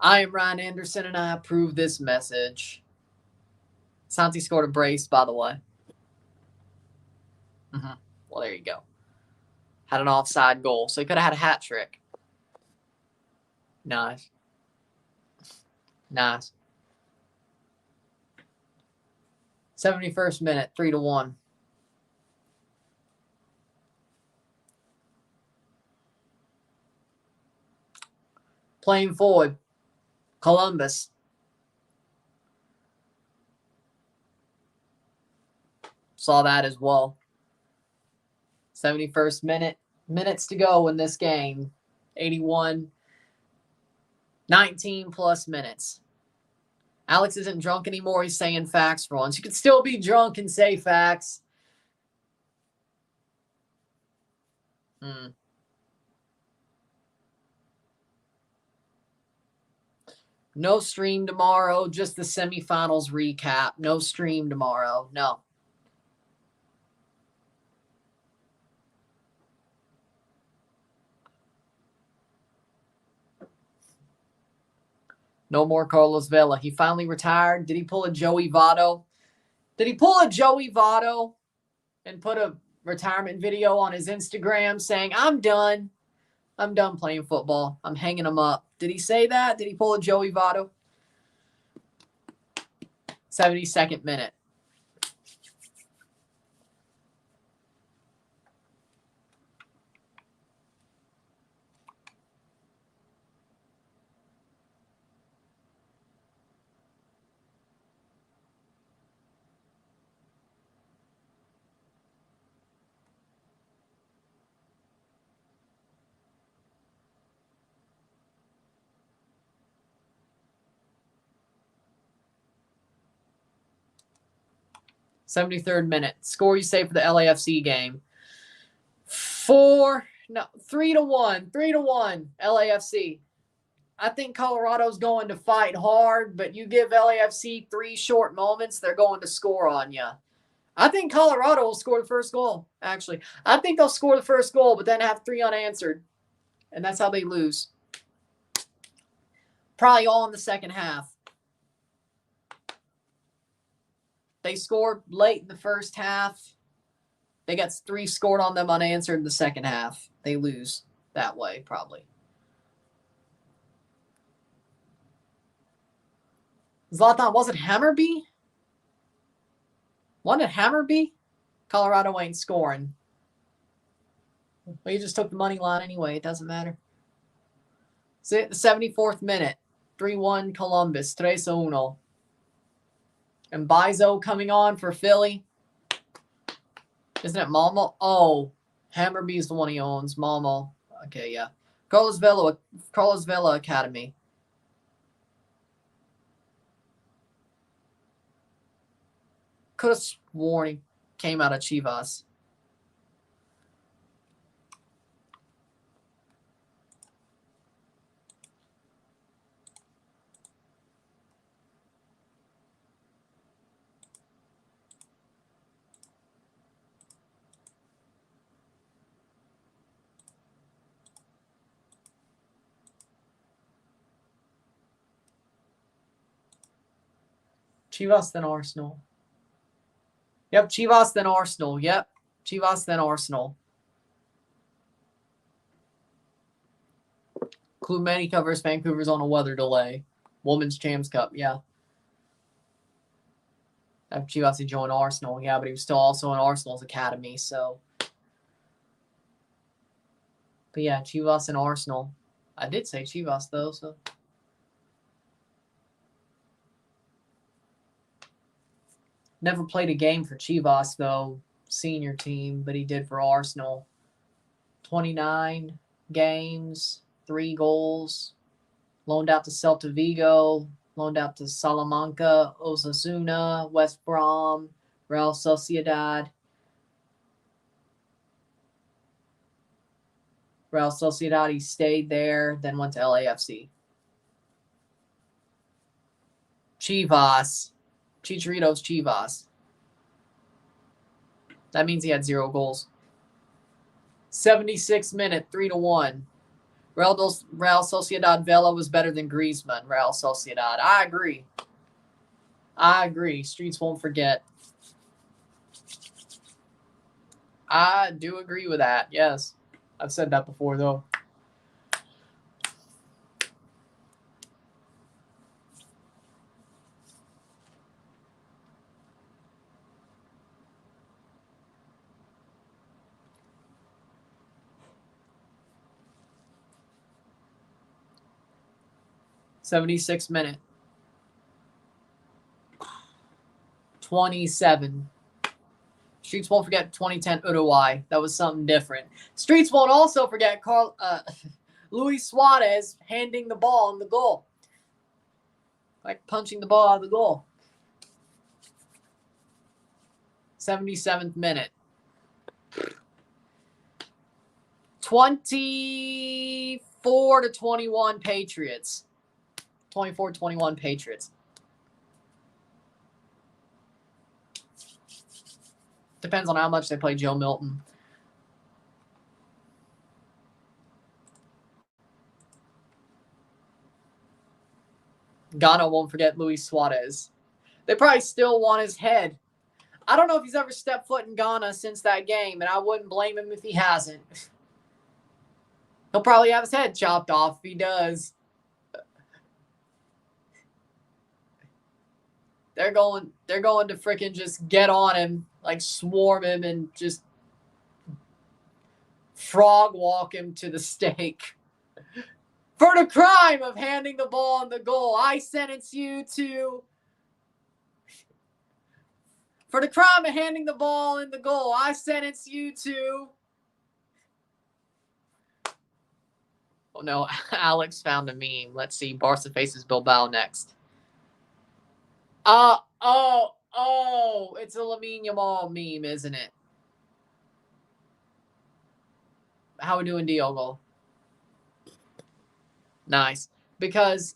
Speaker 1: I am Ryan Anderson, and I approve this message. Santi scored a brace, by the way. Well, there you go. Had an offside goal, so he could have had a hat trick. Nice. Nice. 71st minute, 3-1. Playing forward, Columbus. Saw that as well. 71st minute. Minutes to go in this game. 81. 19 plus minutes. Alex isn't drunk anymore. He's saying facts for once. You could still be drunk and say facts. No stream tomorrow. Just the semifinals recap. No stream tomorrow. No. No more Carlos Vela. He finally retired. Did he pull a Joey Votto? Did he pull a Joey Votto and put a retirement video on his Instagram saying, I'm done. I'm done playing football. I'm hanging him up. Did he say that? Did he pull a Joey Votto? 72nd minute. '73rd minute. Score you say for the LAFC game. 3-1. 3-1 LAFC. I think Colorado's going to fight hard, but you give LAFC 3 short moments, they're going to score on you. I think Colorado will score the first goal, actually. I think they'll score the first goal, but then have 3 unanswered. And that's how they lose. Probably all in the second half. They scored late in the first half. They got 3 scored on them unanswered in the second half. They lose that way, probably. Zlatan, was it Hammarby? Wasn't it Hammarby? Colorado ain't scoring. Well, you just took the money line anyway. It doesn't matter. The 74th minute. 3-1 Columbus. 3-1. And Bizo coming on for Philly. Isn't it Malmo? Oh, Hammarby's the one he owns. Malmo. Okay, yeah. Carlos Vela Academy. Could have sworn he came out of Chivas. Chivas, then Arsenal. Yep, Chivas, then Arsenal. Yep, Chivas, then Arsenal. Klumeni covers Vancouver's on a weather delay. Women's Champs Cup, yeah. Chivas, he joined Arsenal, yeah, but he was still also in Arsenal's academy, so. But yeah, Chivas and Arsenal. I did say Chivas, though, so. Never played a game for Chivas, though, senior team, but he did for Arsenal. 29 games, 3 goals. Loaned out to Celta Vigo, loaned out to Salamanca, Osasuna, West Brom, Real Sociedad. Real Sociedad, he stayed there, then went to LAFC. Chivas. Chicharito's Chivas. That means he had 0 goals. 76 minute, 3-1. Real Sociedad Vela was better than Griezmann. Real Sociedad. I agree. Streets won't forget. I do agree with that. Yes. I've said that before, though. '76 minute. 27. Streets won't forget 2010 Uruguay. That was something different. Streets won't also forget Luis Suarez handing the ball in the goal. Like punching the ball out of the goal. 77th minute. 24-21 Patriots. 24-21 Patriots. Depends on how much they play Joe Milton. Ghana won't forget Luis Suarez. They probably still want his head. I don't know if he's ever stepped foot in Ghana since that game, and I wouldn't blame him if he hasn't. He'll probably have his head chopped off if he does. They're going to freaking just get on him, like swarm him and just frog walk him to the stake. For the crime of handing the ball in the goal, I sentence you to... For the crime of handing the ball in the goal, I sentence you to... Oh no, Alex found a meme. Let's see, Barca faces Bilbao next. It's a Lamine Yamal meme, isn't it? How we doing, Diogo? Nice. Because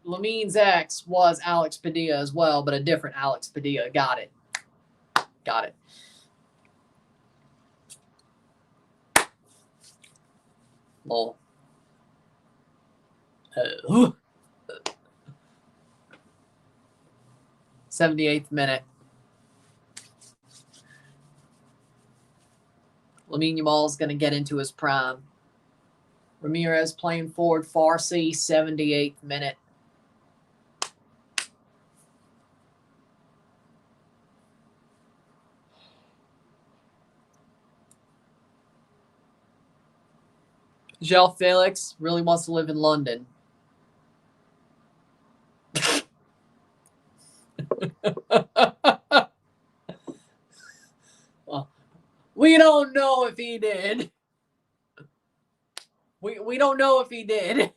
Speaker 1: Lamine's ex was Alex Padilla as well, but a different Alex Padilla. Got it. Got it. Lol. 78th minute. Lamine Yamal's going to get into his prime. Ramirez playing forward. Farsi, 78th minute. João Felix really wants to live in London. Well, we don't know if he did. We don't know if he did.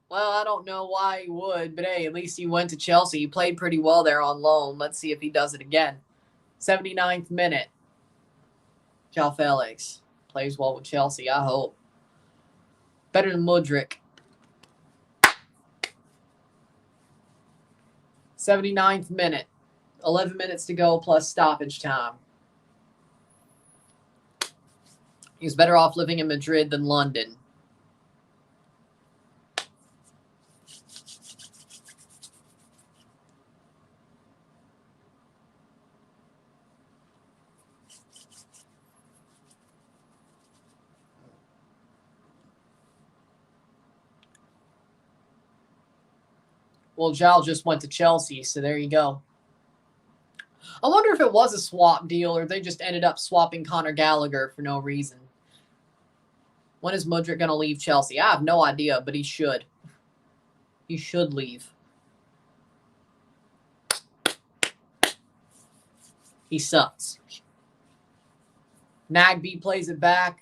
Speaker 1: Well, I don't know why he would, but hey, at least he went to Chelsea. He played pretty well there on loan. Let's see if he does it again. 79th minute. João Felix plays well with Chelsea, I hope. Better than Mudryk. 79th minute. 11 minutes to go plus stoppage time. He's better off living in Madrid than London. Well, João just went to Chelsea, so there you go. I wonder if it was a swap deal or they just ended up swapping Conor Gallagher for no reason. When is Mudryk going to leave Chelsea? I have no idea, but he should. He should leave. He sucks. Nagby plays it back.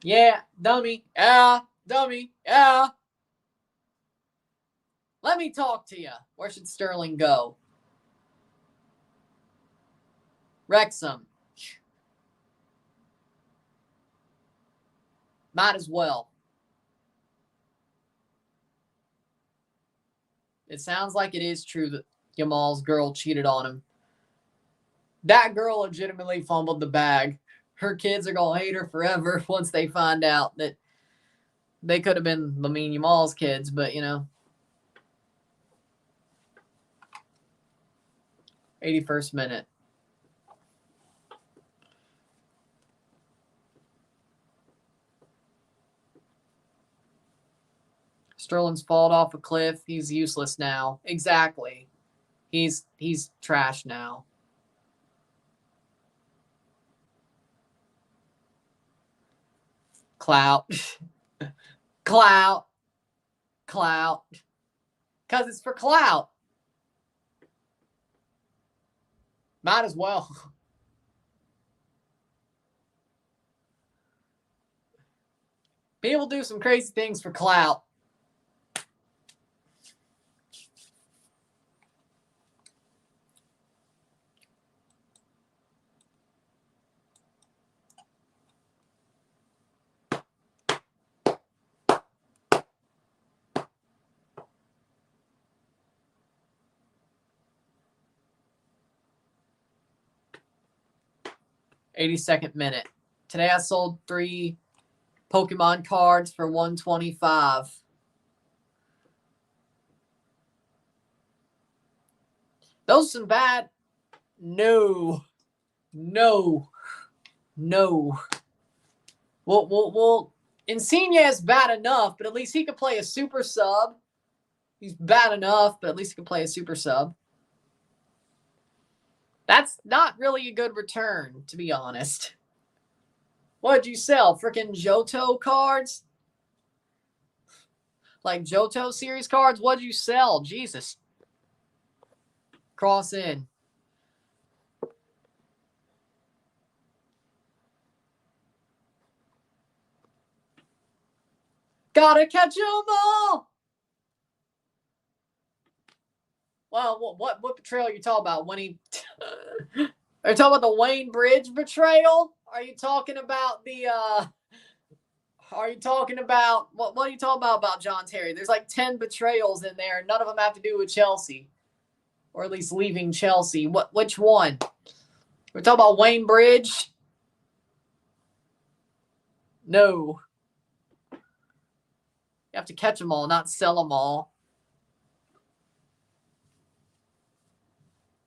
Speaker 1: Yeah, dummy. Yeah, dummy. Yeah. Let me talk to you. Where should Sterling go? Wrexham. Might as well. It sounds like it is true that Yamal's girl cheated on him. That girl legitimately fumbled the bag. Her kids are going to hate her forever once they find out that they could have been Lamine Yamal's kids, but, you know. 81st minute. Sterling's fallen off a cliff. He's useless now. Exactly. He's trash now. Clout. Clout. Clout. Because it's for clout. Might as well. People do some crazy things for clout. '82nd minute. Today I sold 3 Pokemon cards for $125. Those are some bad. No. Well, Insigne is bad enough, but at least he could play a super sub. He's bad enough, but at least he can play a super sub. That's not really a good return, to be honest. What'd you sell? Freaking Johto cards? Like Johto series cards? What'd you sell? Jesus. Cross in. Gotta catch 'em all! Well, what betrayal are you talking about? When he... Are you talking about the Wayne Bridge betrayal? Are you talking about the... Are you talking about... What are you talking about John Terry? There's like 10 betrayals in there. None of them have to do with Chelsea. Or at least leaving Chelsea. Which one? We're talking about Wayne Bridge? No. You have to catch them all, not sell them all.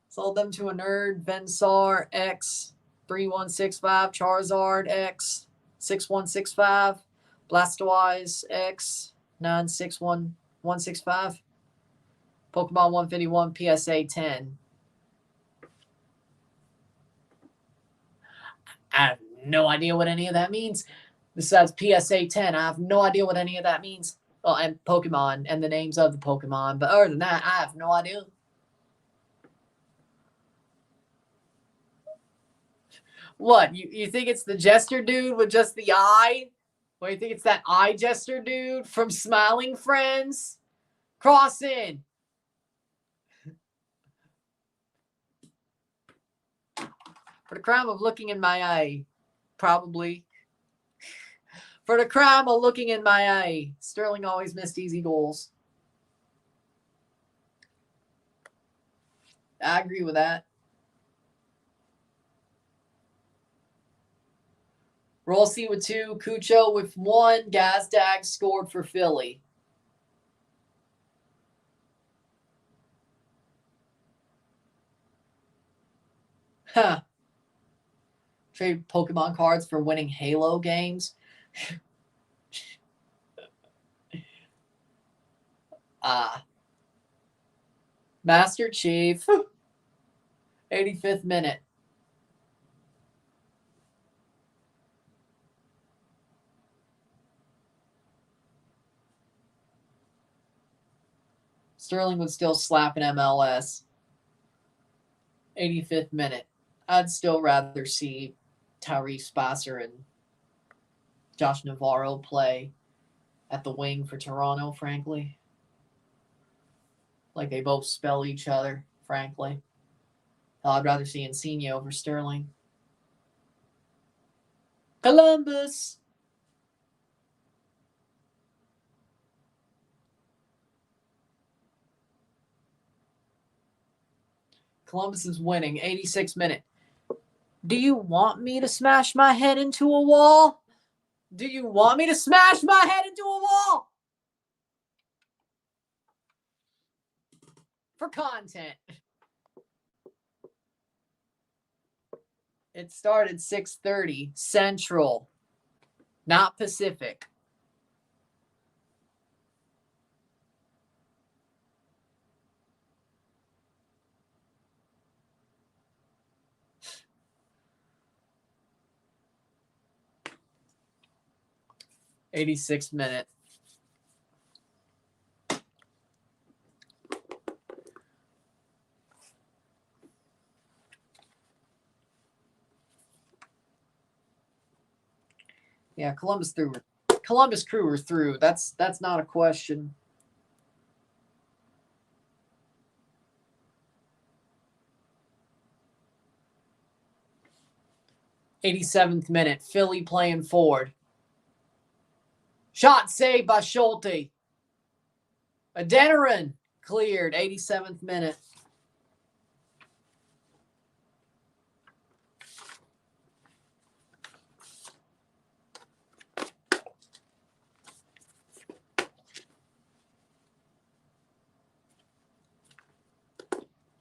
Speaker 1: Sold them to a nerd. Bensar X 3165. Charizard X 6165. Blastoise X 961165. Pokemon 151 PSA 10. I have no idea what any of that means. Besides PSA 10, I have no idea what any of that means. Well, and Pokemon and the names of the Pokemon. But other than that, I have no idea. What? You think it's the Jester dude with just the eye? Or you think it's that eye Jester dude from Smiling Friends? Cross in. For the crime of looking in my eye. Probably. For the crime of looking in my eye. Sterling always missed easy goals. I agree with that. Rossi with 2. Cucho with 1. Gazdag scored for Philly. Huh. Trade Pokemon cards for winning Halo games. Master Chief. 85th minute. Sterling would still slap an MLS. 85th minute. I'd still rather see Tyrese Spasser and Josh Navarro play at the wing for Toronto, frankly. Like they both spell each other, frankly. I'd rather see Insigne over Sterling. Columbus. Columbus is winning. 86th minute. Do you want me to smash my head into a wall? Do you want me to smash my head into a wall? For content. It started 6:30 Central, not Pacific. '86th minute. Yeah, Columbus Crew are through. That's not a question. '87th minute. Philly playing forward. Shot saved by Schulte. Adeniran cleared. 87th minute.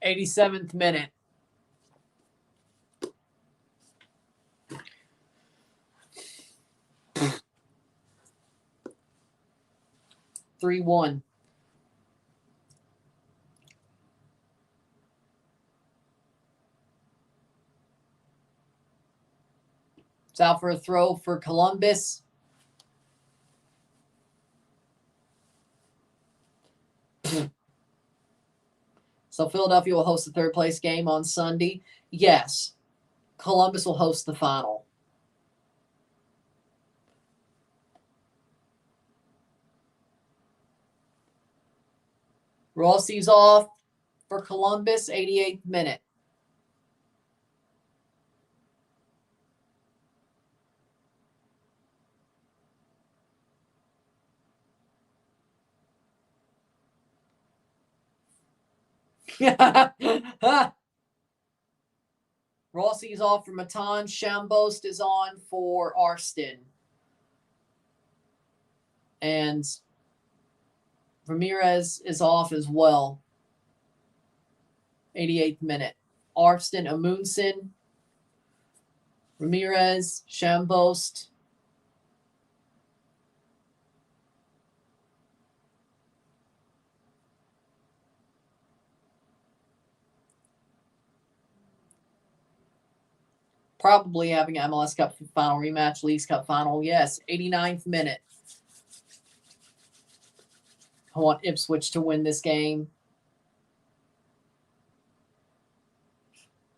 Speaker 1: '87th minute. (3-1). It's out for a throw for Columbus. So Philadelphia will host the third place game on Sunday. Yes, Columbus will host the final. Rossi's off for Columbus, 88th minute. Rossi's off for Matan. Shambost is on for Arston. And Ramirez is off as well. 88th minute. Arston, Amundsen, Ramirez, Shambost. Probably having an MLS Cup final rematch, Leagues Cup final. Yes, 89th minute. I want Ipswich to win this game.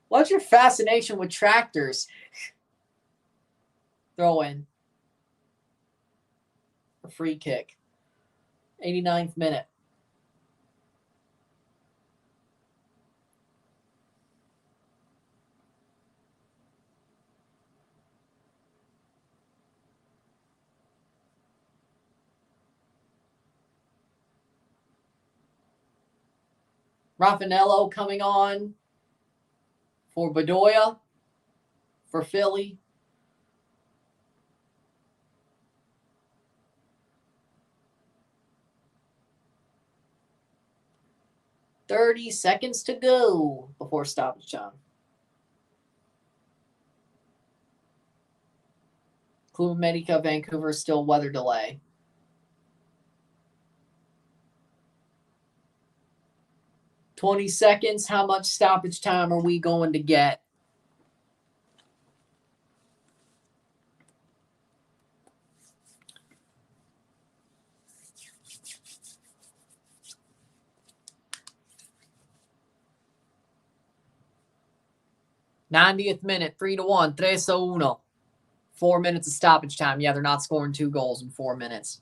Speaker 1: What's your fascination with tractors? Throw in. A free kick. 89th minute. Raffanello coming on for Bedoya for Philly. .30 seconds to go before stoppage time. Club Medica, Vancouver, still weather delay. 20 seconds. How much stoppage time are we going to get? '90th minute, 3-1, 3-1. 4 minutes of stoppage time. Yeah, they're not scoring 2 goals in 4 minutes.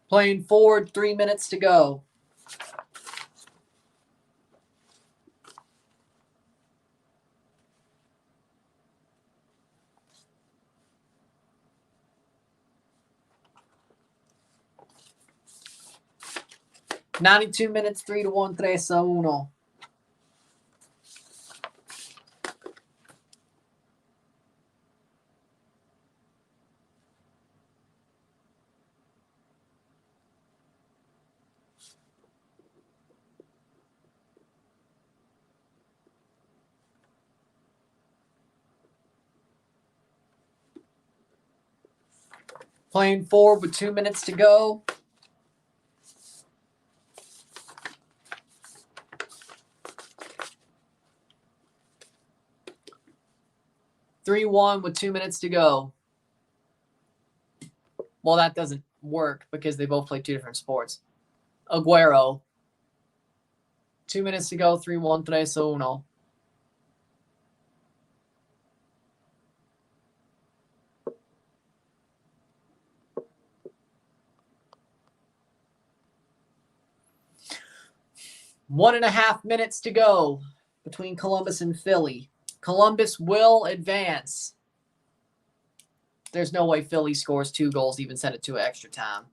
Speaker 1: Playing forward, 3 minutes to go. '92 minutes, 3-1, 3-1. Playing forward with 2 minutes to go. (3-1) with 2 minutes to go. Well, that doesn't work because they both play 2 different sports. Aguero. 2 minutes to go, 3-1, 3-1. One and a half minutes to go between Columbus and Philly. Columbus will advance. There's no way Philly scores 2 goals, even send it to extra time.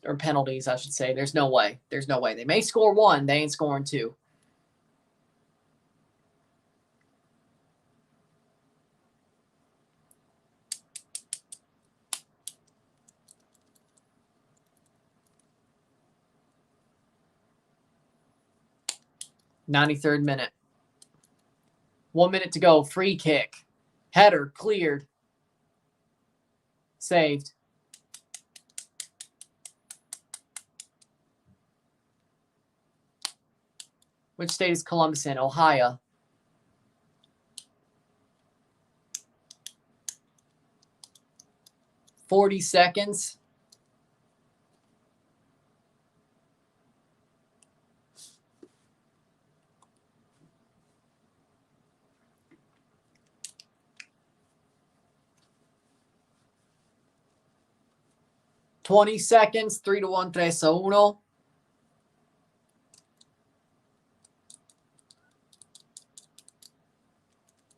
Speaker 1: Or penalties, I should say. There's no way. There's no way. They may score 1. They ain't scoring 2. '93rd minute. 1 minute to go. Free kick. Header cleared. Saved. Which state is Columbus in? Ohio. (40 seconds). (20 seconds). 3-1, 3-1.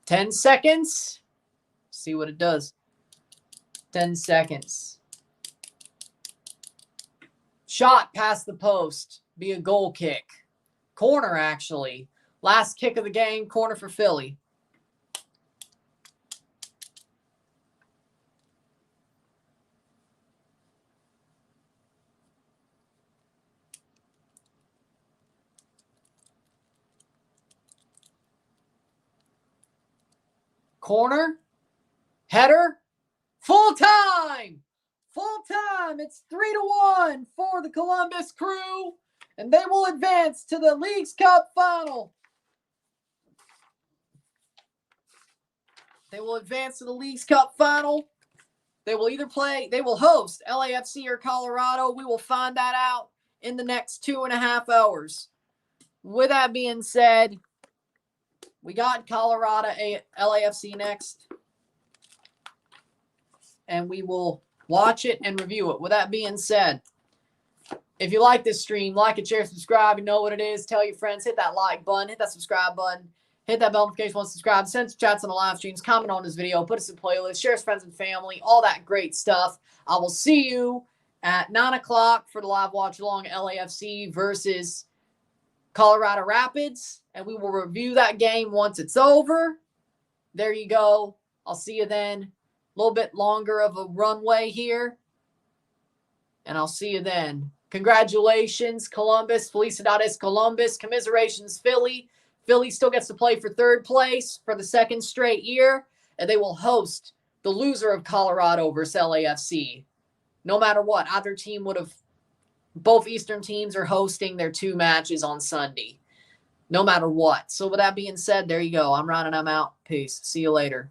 Speaker 1: (10 seconds). See what it does. 10 seconds. Shot past the post. Be a goal kick. Corner, actually. Last kick of the game. Corner for Philly. Corner. Header. Full time. Full time. It's 3-1 for the Columbus Crew. And they will advance to the Leagues Cup final. They will advance to the Leagues Cup final. They will host LAFC or Colorado. We will find that out in the next 2.5 hours. With that being said, we got Colorado LAFC next. And we will watch it and review it. With that being said, if you like this stream, like it, share, subscribe. You know what it is. Tell your friends. Hit that like button. Hit that subscribe button. Hit that bell notification once subscribed. Send some chats on the live streams. Comment on this video. Put us in playlist. Share with friends and family. All that great stuff. I will see you at 9 o'clock for the live watch along LAFC versus Colorado Rapids. And we will review that game once it's over. There you go. I'll see you then. A little bit longer of a runway here. And I'll see you then. Congratulations, Columbus. Felicidades, Columbus. Commiserations, Philly. Philly still gets to play for third place for the second straight year. And they will host the loser of Colorado versus LAFC. No matter what, either team would have, both Eastern teams are hosting their 2 matches on Sunday. No matter what. So with that being said, there you go. I'm Ron and I'm out. Peace. See you later.